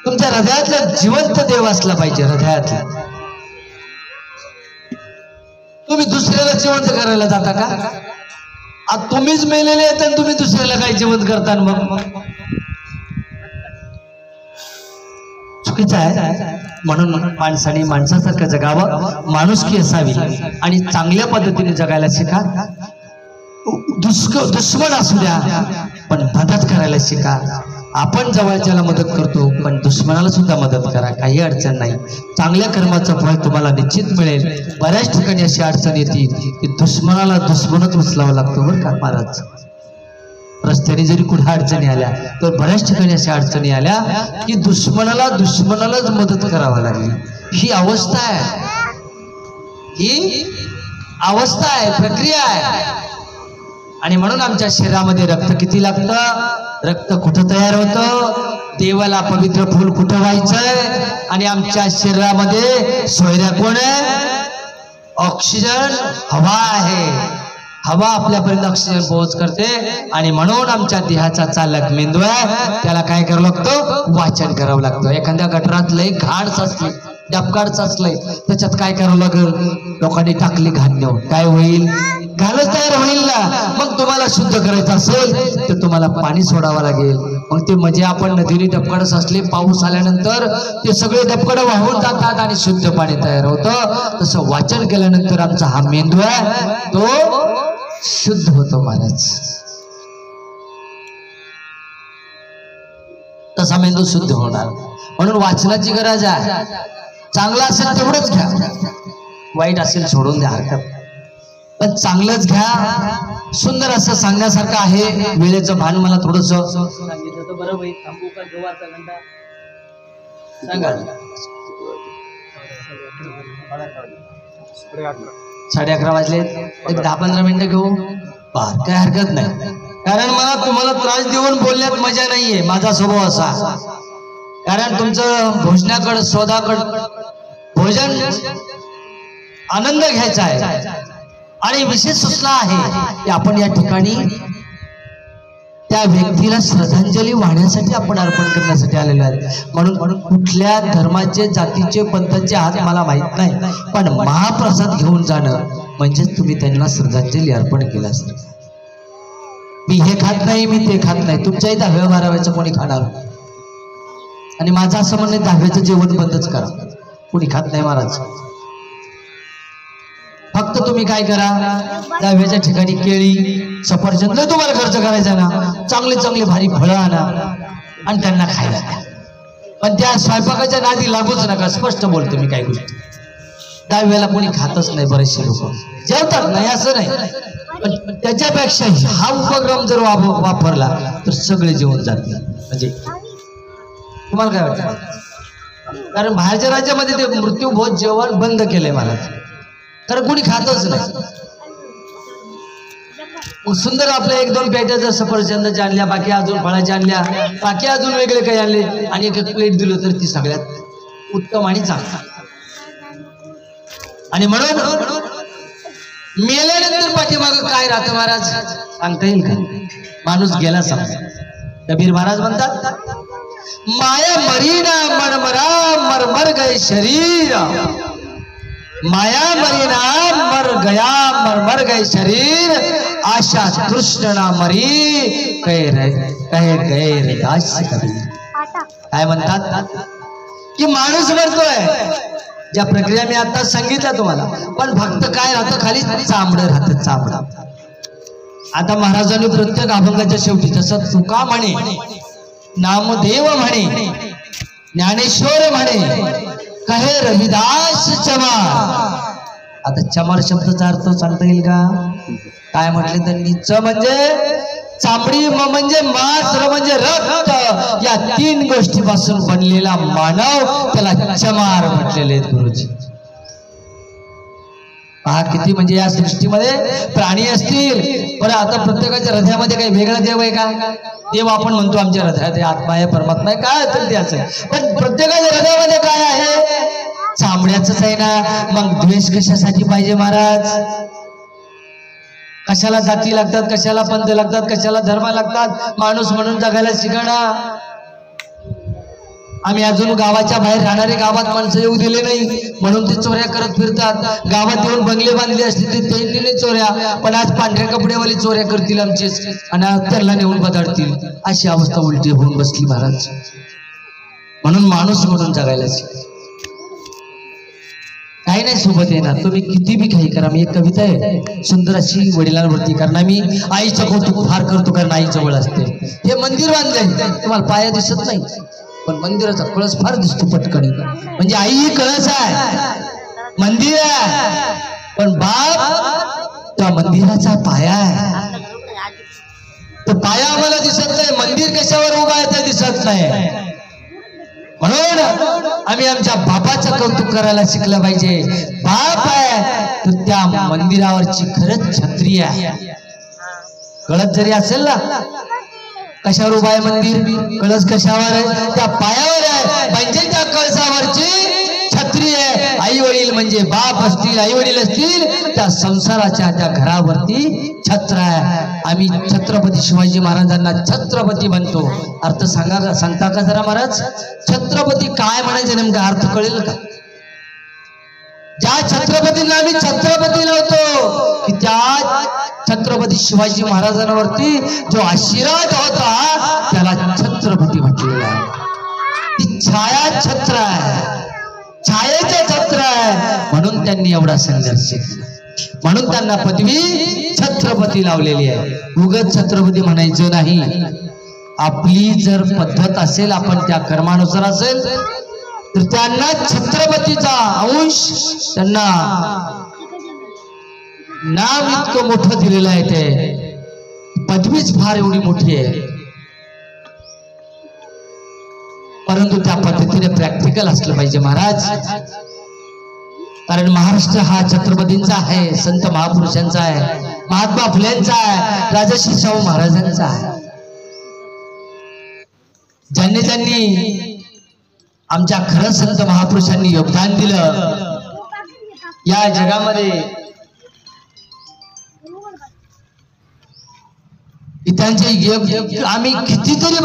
तुमच्या हृदयातला जिवंत देव असला पाहिजे. हृदयातला तुम्ही दुसऱ्याला जिवंत करायला जाता का? तुम्हीच मेलेले आहेत आणि तुम्ही दुसऱ्याला काय जिवंत करता. मग चुकीचं आहे. म्हणून माणसाने माणसासारखं जगावं, माणुसकी असावी आणि चांगल्या पद्धतीने जगायला शिका. दुश्मन असू द्या पण मदत करायला शिका. आपण जवळच्याला मदत करतो पण दुश्मनाला सुद्धा मदत करा, काही अडचण नाही. चांगल्या कर्माचं फळ तुम्हाला निश्चित मिळेल. बऱ्याच ठिकाणी अशी अडचण येते की दुश्मनाला दुश्मनच उचलावं लागतं बरं का महाराज. रस्त्याने जरी कुठे अडचणी आल्या तर बऱ्याच ठिकाणी अशा अडचणी आल्या की दुश्मनालाच मदत करावी लागली. ही अवस्था आहे, ही अवस्था आहे, प्रक्रिया आहे. आणि म्हणून आमच्या शरीरामध्ये रक्त किती लागतं, रक्त कुठं तयार होतं, देवाला पवित्र फूल कुठं व्हायचंय. आणि आमच्या शरीरामध्ये सोयऱ्या कोण आहे, ऑक्सिजन हवा आहे. हवा आपल्यापर्यंत ऑक्सिजन पोहोच करते आणि म्हणून आमच्या देहाचा चालक मेंदू आहे, त्याला काय करावं लागतं, वाचन करावं लागतं. एखाद्या गटारात लय घाण साचली, डबकाड साचलंय, त्याच्यात काय करावं लागेल, लोकांनी टाकली घाण नेऊन काय होईल, घाणच तयार होईल ना. मग तुम्हाला शुद्ध करायचं असेल तर तुम्हाला पाणी सोडावं लागेल. मग ते म्हणजे आपण नदीने डबकाड साचले, पाऊस आल्यानंतर ते सगळे डबकाड वाहून जातात आणि शुद्ध पाणी तयार होतं. तसं वाचन केल्यानंतर आमचा हा मेंदू आहे तो शुद्ध होतो महाराज. तसा मेंदू शुद्ध होणार. म्हणून वाचनाची गरज आहे. चांगलं असेल तेवढंच घ्या, वाईट असेल सोडून द्या, हरकत पण चांगलंच घ्या. सुंदर असं सांगण्यासारखं आहे. वेळेचं भान मला थोडस सांगितलं तर बरं होईल. थांबू का घेऊ आता घंटा सांगा. 11:30 वाजले, एक 10-15 मिनिटं घेऊ, काय हरकत नाही. कारण मला तुम्हाला त्रास देऊन बोलण्यात मजा नाहीये, माझा स्वभाव असा. कारण तुमचं भोजनाकडं शोधाकडं भोजन आनंद घ्यायचा आहे आणि विशेष सूचना आहे की आपण या ठिकाणी त्या व्यक्तीला श्रद्धांजली वाहण्यासाठी आपण अर्पण करण्यासाठी आलेलो आहे. म्हणून कुठल्या धर्माचे, जातीचे, पंथाचे हात मला माहित नाही, पण महाप्रसाद घेऊन जाणं म्हणजे तुम्ही त्यांना श्रद्धांजली अर्पण केल्यासारखं. मी हे खात नाही, मी ते खात नाही, तुमच्याही 10-12 कोणी खाणार आणि माझं असं म्हणणं 10 जेवण बंदच करा, कोणी खात नाही महाराज. फक्त तुम्ही काय करा, 10 ठिकाणी केळी, सफरचंद तुम्हाला खर्च करायचा ना, चांगले चांगले भारी फळं आणा आणि त्यांना खायला द्या. पण त्या स्वयंपाकाच्या नादी लागूच नका. स्पष्ट बोलतो मी काही गोष्टी. 10 कोणी खातच नाही, बरेचसे लोक जेवतात नाही असं नाही, पण त्याच्यापेक्षा हा उपक्रम जर वापरला तर सगळे जेवण जातील. म्हणजे तुम्हाला काय वाटतं? कारण बाहेरच्या राज्यामध्ये ते मृत्यूभोज जेवण बंद केलंय महाराज, कारण कोणी खातच नाही. सुंदर आपल्या 1-2 पेट्या जर सफरचंदाच्या आणल्या, बाकी अजून फळाच्या आणल्या, बाकी अजून वेगळे काही आणले आणि एक प्लेट दिलं तर ती सगळ्यात उत्तम आणि चांगली. आणि म्हणून मेल्यानंतर पाठीमागं काय राहतं महाराज सांगता येईल का? माणूस गेला समजा. कबीर महाराज म्हणतात, माया मरीना मरमरा मरमर गए शरीर, माया मरीना मर गया मरमर गए शरीर, आशा तृष्णा मरी कहे गए रे दास कबीर. काय म्हणतात की माणूस मरतोय. ज्या प्रक्रिया मी आता सांगितल्या तुम्हाला, पण फक्त काय राहतं, खाली चामडं राहतं, चामडं. आता महाराजांनी प्रत्येक अभंगाच्या शेवटी जसं तुका म्हणे, नामदेव म्हणे, ज्ञानेश्वर म्हणे, कहे रविदास चमार. आता चमार शब्दाचा अर्थ सांगता येईल का? काय म्हटले त्यांनी? च म्हणजे चामडी, म म्हणजे मांस, र म्हणजे रक्त, या 3 गोष्टीपासून बनलेला मानव, त्याला चमार म्हटलेले आहेत गुरुजी. पहा किती म्हणजे या सृष्टीमध्ये प्राणी असतील, पण आता प्रत्येकाच्या हृदयामध्ये काही वेगळा देव आहे का? देव आपण म्हणतो आमच्या हृदयात आत्मा आहे, परमात्मा आहे, काय असेल ते असेल, पण प्रत्येकाच्या हृदयामध्ये काय आहे? चामड्याच आहे ना. मग द्वेष कशासाठी पाहिजे महाराज? कशाला जाती लागतात, कशाला पंथ लागतात, कशाला धर्म लागतात? माणूस म्हणून जगायला शिकणा. आम्ही अजून गावाच्या बाहेर राहणारे गावात माणसं येऊ दिले नाही म्हणून ते चोऱ्या करत फिरतात. गावात येऊन बंगले बांधले असते ते त्यांनी नाही चोऱ्या, पण आज पांढऱ्या कपडेवाले चोऱ्या करतील आमचे आणि त्यांना नेऊन बदलतील. अशी अवस्था उलटी होऊन बसली महाराज. म्हणून माणूस म्हणून जगायला काही नाही सोबत येणार. तुम्ही किती बी काही करा. मी एक कविता आहे सुंदर अशी वडिलांवरती, कारण आम्ही आईचं कौतुक फार करतो, कारण आई जवळ असते. हे मंदिर बांधलंय, तुम्हाला पाया दिसत नाही पण मंदिराचा कळस फार दिसतो पटकन. म्हणजे आई ही कळस आहे, मंदिर आहे, पण बाप त्या मंदिराचा पाया आहे. तो पाया आम्हाला दिसत नाही, मंदिर कशावर उभा आहे ते दिसत नाही. म्हणून आम्ही आमच्या बापाचं कौतुक करायला शिकलं पाहिजे. बाप आहे तो त्या मंदिरावरची खरंच छत्री आहे. कळस जरी असेल ना, कशावर उभा आहे मंदिर? कळस कशावर आहे? त्या पायावर आहे, म्हणजे त्या कळसावरची छत्री आहे. आई वडील म्हणजे बाप असतील, आई वडील असतील, त्या संसाराच्या त्या घरावरती छत्र आहे. आम्ही छत्रपती शिवाजी महाराजांना छत्रपती म्हणतो. अर्थ सांगता का जरा महाराज? छत्रपती काय म्हणायचे नेमका अर्थ कळेल का? ज्या छत्रपतींना आम्ही छत्रपती लावतो की त्या छत्रपती शिवाजी महाराजांवरती जो आशीर्वाद होता त्याला छत्रपती म्हटलेला आहे. ती छाया छत्र आहे, छायेचं छत्र आहे, म्हणून त्यांनी एवढा संघर्ष केला, म्हणून त्यांना पदवी छत्रपती लावलेली आहे. उगाच छत्रपती म्हणायचं नाही. आपली जर पद्धत असेल, आपण त्या कर्मानुसार असेल तर त्यांना छत्रपतीचा अंश, त्यांना नाम इतकं मोठं दिलेलं आहे, ते पदवीच फार एवढी मोठी आहे. परंतु त्या पद्धतीने प्रॅक्टिकल असलं पाहिजे महाराज. कारण महाराष्ट्र हा छत्रपतींचा आहे, संत महापुरुषांचा आहे, महात्मा फुलेंचा आहे, राजर्षी शाहू महाराजांचा आहे. ज्यांनी आमच्या खरं संत महापुरुषांनी योगदान दिलं या जगामध्ये. त्यांचे आम्ही कितीतरी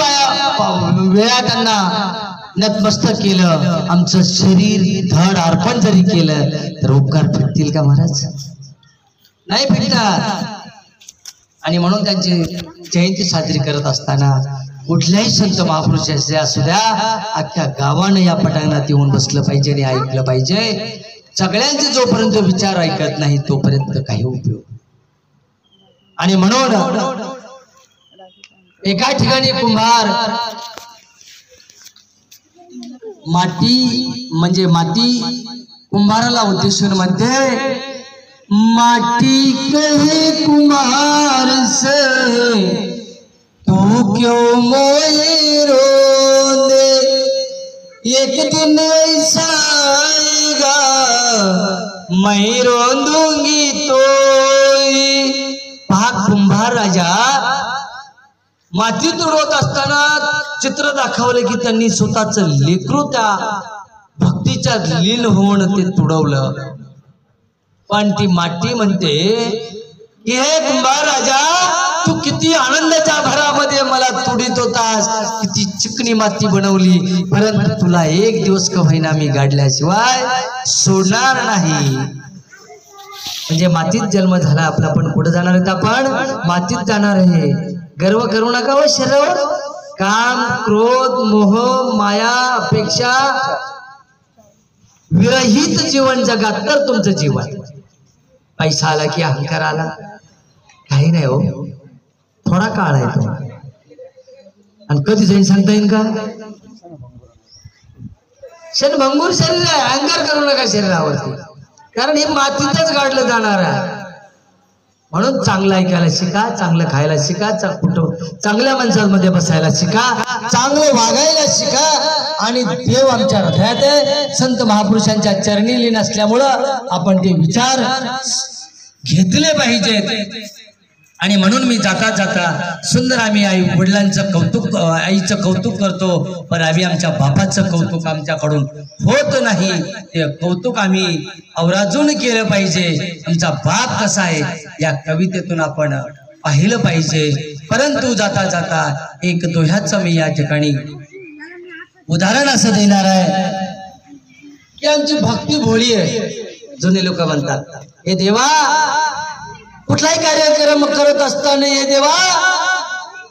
वेळा त्यांना नतमस्तक केलं, आमचं शरीर धड अर्पण जरी केलं तर उपकार फिरतील का महाराज? नाही फिरतात. आणि म्हणून त्यांची जयंती साजरी करत असताना कुठल्याही संत महापुरुषाचे असू द्या, अख्ख्या गावानं या पटांगणात येऊन बसलं पाहिजे आणि ऐकलं पाहिजे. सगळ्यांचे जोपर्यंत विचार ऐकत नाही तोपर्यंत काही उपयोग. आणि म्हणून एका ठिकाणी कुंभार माती म्हणजे माती कुंभाराला उद्देशून म्हणते, माटी कहे कुम्हार से तू क्यों मोए रोंदे, एक दिन ऐसा आएगा मैं रोंदूंगी तोई. पहा कुंभार राजा माती तुडवत असताना चित्र दाखवलं की त्यांनी स्वतःच लेकरू त्या भक्तीच्या लीन होऊन ते तुडवलं. पण ती माती म्हणते की हे कुंभार राजा, तू किती आनंदाच्या भरामध्ये मला तुडीत होतास, किती चिकणी माती बनवली, परंतु तुला एक दिवस का होईना मी गाडल्याशिवाय सोडणार नाही. म्हणजे मातीत जन्म झाला आपला, पण कुठे जाणार आहेत? आपण मातीत जाणार आहे. गर्व करू नका व शरीरावर. काम, क्रोध, मोह, माया, अपेक्षा विरहित जीवन जगा तर तुमचं जीवन. पैसा आला की अहंकार आला, काही नाही हो, थोडा काळ आहे तो, आणि कधी जाईल सांगता येईल का? क्षणभंगूर शरीर आहे, अहंकार करू नका शरीरावरती, कारण हे मातीतच गाडलं जाणार आहे. म्हणून चांगलं ऐकायला शिका, चांगलं खायला शिका, चांगल्या माणसांमध्ये बसायला शिका, चांगलं वागायला शिका. आणि देव आमच्या हृदयात आहे. संत महापुरुषांच्या चरणी लीन असल्यामुळं आपण ते विचार घेतले पाहिजेत. आणि म्हणून मी जाता जाता सुंदर आम्ही आई वडिलांचं कौतुक, आईचं कौतुक करतो, पण आम्ही आमच्या बापाचं कौतुक आमच्याकडून होत नाही. ते कौतुक आम्ही अवराजून केलं पाहिजे. आमचा बाप कसा आहे या कवितेतून आपण पाहिलं पाहिजे. परंतु जाता जाता एक दोह्याचं मी या ठिकाणी उदाहरण असं देणार आहे की आमची भक्ती भोळी आहे. जुने लोक म्हणतात, हे देवा, कुठलाही कार्यक्रम करत असताना हे देवा,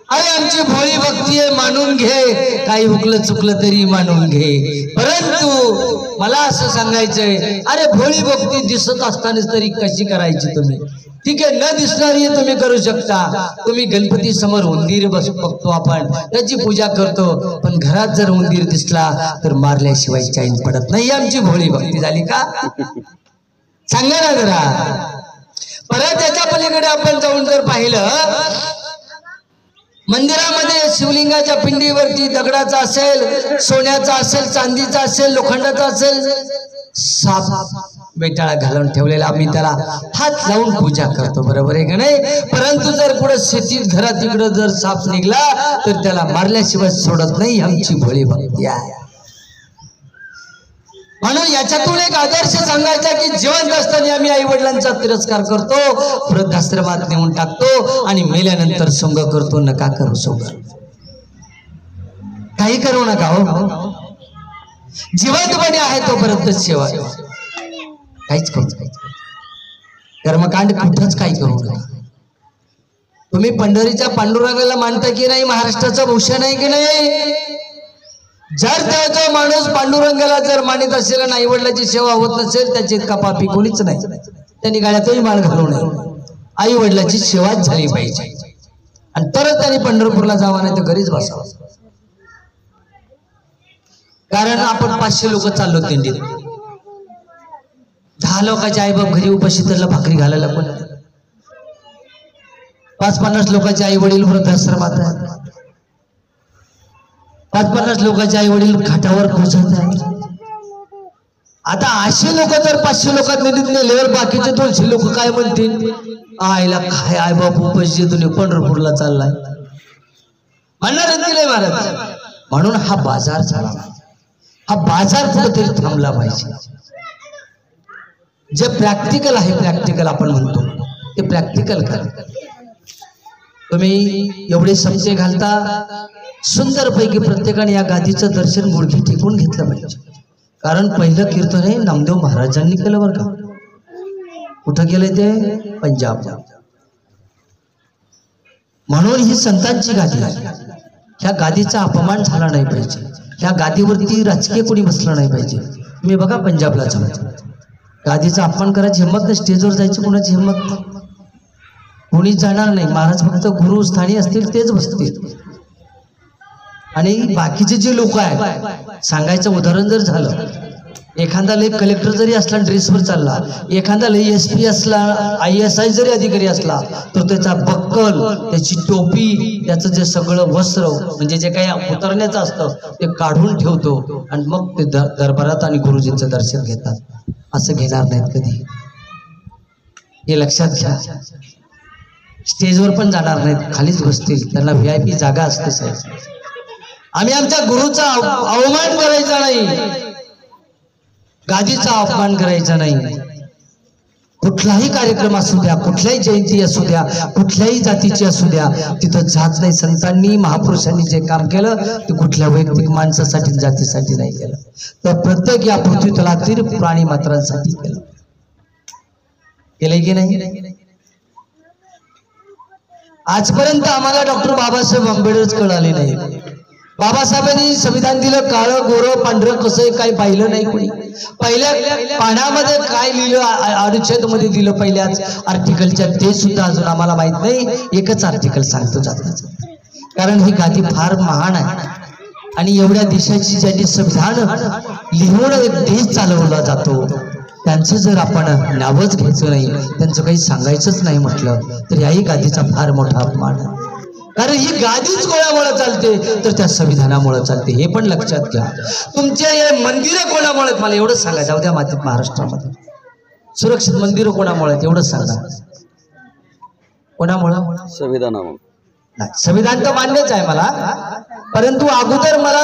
अरे आमची भोळी भक्ती आहे, मानून घे, काही हुकलं चुकलं तरी मानून घे. परंतु मला असं सांगायचंय, अरे भोळी भक्ती दिसत असतानाच तरी कशी करायची तुम्ही? ठीक आहे, न दिसणारी तुम्ही करू शकता. तुम्ही गणपती समोर उंदीर बघतो, आपण त्याची पूजा करतो, पण घरात जर उंदीर दिसला तर मारल्याशिवाय चैन पडत नाही. आमची भोळी भक्ती झाली का? सांगा ना जरा. परत त्याच्या पलीकडे आपण जाऊन जर पाहिलं, मंदिरामध्ये शिवलिंगाच्या पिंडीवरती दगडाचा असेल, सोन्याचा असेल, चांदीचा असेल, लोखंडाचा असेल, साप बेटाळा घालून ठेवलेला, आम्ही त्याला हात लावून पूजा करतो, बरोबर आहे का नाही? परंतु जर पुढे शेतीत घरात इकडं जर साप निघला तर त्याला मारल्याशिवाय सोडत नाही. आमची भोळी भक्ती आहे. म्हणून याच्यातून एक आदर्श सांगायचा की जिवंत असताना आम्ही आई वडिलांचा तिरस्कार करतो, वृद्धाश्रमात नेऊन टाकतो आणि मेल्यानंतर सोंग करतो. नका करू सोंग, काही करू नका हो. जिवंतपणे आहे तोपर्यंत सेवा, काहीच करू, कर्मकांड कुठंच काही करू नका. तुम्ही पंढरीच्या पांडुरंगाला मानता की नाही? महाराष्ट्राचा भूषण आहे की नाही? जर त्याचा माणूस पांडुरंगाला जर मानित असेल आणि आई वडिलांची सेवा होत नसेल, त्याची इतका पापी कोणीच नाही. त्यांनी गाड्यातही माळ घालू नये. आई वडिलांची सेवाच झाली पाहिजे आणि तरच त्यांनी पंढरपूरला जावं, नाही तर घरीच बसावं. कारण आपण 500 लोक चाललो दिंडीत, 10 लोकांचे आईबाप घरी उपाशी, त्याला भाकरी घालायला पण 50-50 लोकांचे आई वडील वृद्धाश्रमात आहेत, 50-50 लोकांचे आई वडील खाटावर पोहोचत आहेत. आता 800 लोक जर 500 लोकात नेल्यावर बाकीचे 200 लोक काय म्हणतील? आईला काय आई बाप उपाशी तुम्ही पंढरपूरला चाललाय म्हणणार महाराज. म्हणून हा बाजार झाला, हा बाजार कुठेतरी थांबला पाहिजे. जे प्रॅक्टिकल आहे, प्रॅक्टिकल आपण म्हणतो ते प्रॅक्टिकल करा. तुम्ही एवढे समजे घालता, सुंदर पैकी प्रत्येकाने या गादीचं दर्शन गुडघे टेकून घेतलं पाहिजे. कारण पहिलं कीर्तन हे नामदेव महाराजांनी केलं बरं का. कुठं केलंय ते? पंजाब. म्हणून ही संतांची गादी आहे. ह्या गादीचा अपमान झाला नाही पाहिजे, ह्या गादीवरती राजकीय कोणी बसलं नाही पाहिजे. तुम्ही बघा पंजाबला जाऊन गादीचा अपमान करायची हिंमत नाही, स्टेजवर जायची कोणाची हिंमत नाही, कोणी जाणार नाही. महाराज फक्त गुरुस्थानी असतील तेच बसतील. आणि बाकीचे जे लोक आहेत, सांगायचं उदाहरण जर झालं, एखादा लई कलेक्टर जरी असला ड्रेसवर चालला, एखादा लई SP असला, ISI जरी अधिकारी असला, तर त्याचा बक्कल, त्याची टोपी, त्याचं जे सगळं वस्त्र म्हणजे जे काही उतरण्याचं असतं ते काढून ठेवतो आणि मग ते दरबारात आणि गुरुजींचं दर्शन घेतात. असं घेणार नाहीत कधी, हे लक्षात घ्या. स्टेजवर पण जाणार नाहीत, खालीच बसतील, त्यांना VIP जागा असते. साहेब, आम्ही आमच्या गुरुचा अवमान करायचा नाही, गादीचा अपमान करायचा नाही. कुठलाही कार्यक्रम असू द्या, कुठल्याही जयंती असू द्या, कुठल्याही जातीची असू द्या, तिथं जात नाही. संतांनी महापुरुषांनी जे काम केलं ते कुठल्या वैयक्तिक माणसासाठी जातीसाठी नाही केलं, तर प्रत्येक या पृथ्वी तलातील प्राणी मात्रांसाठी केलं. केलंय की नाही? आजपर्यंत आम्हाला डॉक्टर बाबासाहेब आंबेडकर कळाले नाही. बाबासाहेबांनी संविधान दिलं, काळं गोरं पांढरं कसं काही पाहिलं नाही कोणी. पहिल्या पानामध्ये काय लिहिलं, अनुच्छेद मध्ये दिलं पहिल्याच आर्टिकलच्या, ते सुद्धा अजून आम्हाला माहित नाही. एकच आर्टिकल सांगतो जातात, कारण ही गादी फार महान आहे. आणि एवढ्या देशाची ज्यांनी संविधान लिहून एक देश चालवला जातो, त्यांचं जर आपण नावच घ्यायचं नाही, त्यांचं काही सांगायचंच नाही म्हटलं तर याही गादीचा फार मोठा अपमान आहे. कारण ही गादीच कोणामुळे चालते, तर त्या संविधानामुळे चालते. हे पण लक्षात घ्या. तुमच्या हे मंदिरं कोणामुळे, मला एवढंच सांगा, जाऊ द्या मातीत महाराष्ट्रामध्ये सुरक्षित मंदिरं कोणामुळे एवढंच सांगा. कोणामुळं? संविधानामुळे. नाही, संविधान तर मान्यच आहे मला, परंतु अगोदर मला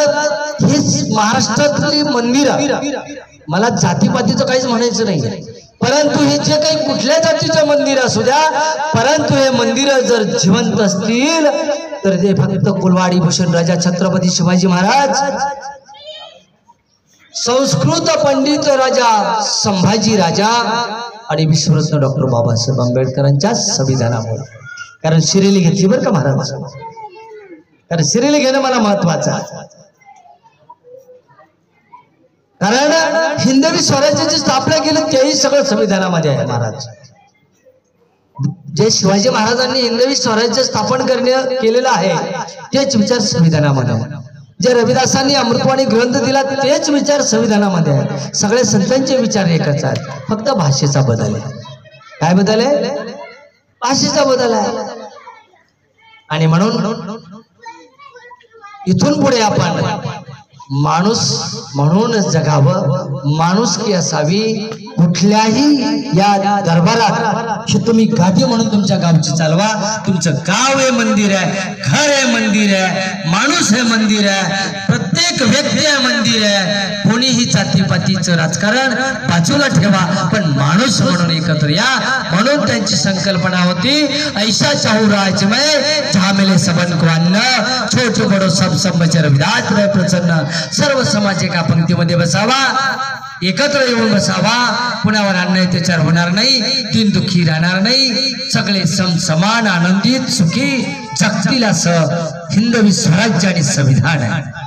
हे महाराष्ट्रातली मंदिरं, मला जातीपातीचं काहीच म्हणायचं नाही, परंतु हे जे काही कुठल्या जातीचं मंदिर असू द्या, परंतु हे मंदिर जर जिवंत असतील तर ते फक्त कुलवाडी भूषण राजा छत्रपती शिवाजी महाराज, संस्कृत पंडित राजा संभाजी राजा आणि विश्वरत्न डॉक्टर बाबासाहेब आंबेडकरांच्या संविधानामुळे. कारण शिरेली घेतली बरं का महाराज, कारण शिरेली घेणं मला महत्वाचं आहे. कारण हिंदवी स्वराज्याची स्थापना केली तेही सगळं संविधानामध्ये आहे महाराज. जे शिवाजी महाराजांनी हिंदवी स्वराज्य स्थापन केलेलं आहे तेच विचार संविधानामध्ये आहे. जे रविदासांनी अमृतवाणी ग्रंथ दिला तेच विचार संविधानामध्ये आहे. सगळे संतांचे विचार एकच आहेत, फक्त भाषेचा बदल आहे. काय बदल आहे? भाषेचा बदल आहे. आणि म्हणून इथून पुढे आपण माणूस म्हणून जगावं, माणुसकी असावी. कुठल्याही या दरबारात हे तुम्ही गादी म्हणून तुमच्या गावची चालवा. तुमचं गाव हे मंदिर आहे, घर हे मंदिर आहे, माणूस हे मंदिर आहे, प्रत्येक व्यक्ती हे मंदिर आहे. कुणीही जातीपातीचं राजकारण बाजूला ठेवा, पण माणूस म्हणून एकत्र या, म्हणून त्यांची संकल्पना होती ऐसा चाहू राज में जहाँ मिले सबन को अन्न, छोटो बडो सब संवचर विधात रहे प्रसन्न। सर्व समाज एका पंक्तीमध्ये बसावा, एकत्र येऊन बसावा, कुणावर अन्याय अत्याचार होणार नाही, तीन दुःखी राहणार नाही, सगळे समान आनंदित सुखी जगतील असं हिंदवी स्वराज्य आणि संविधान आहे।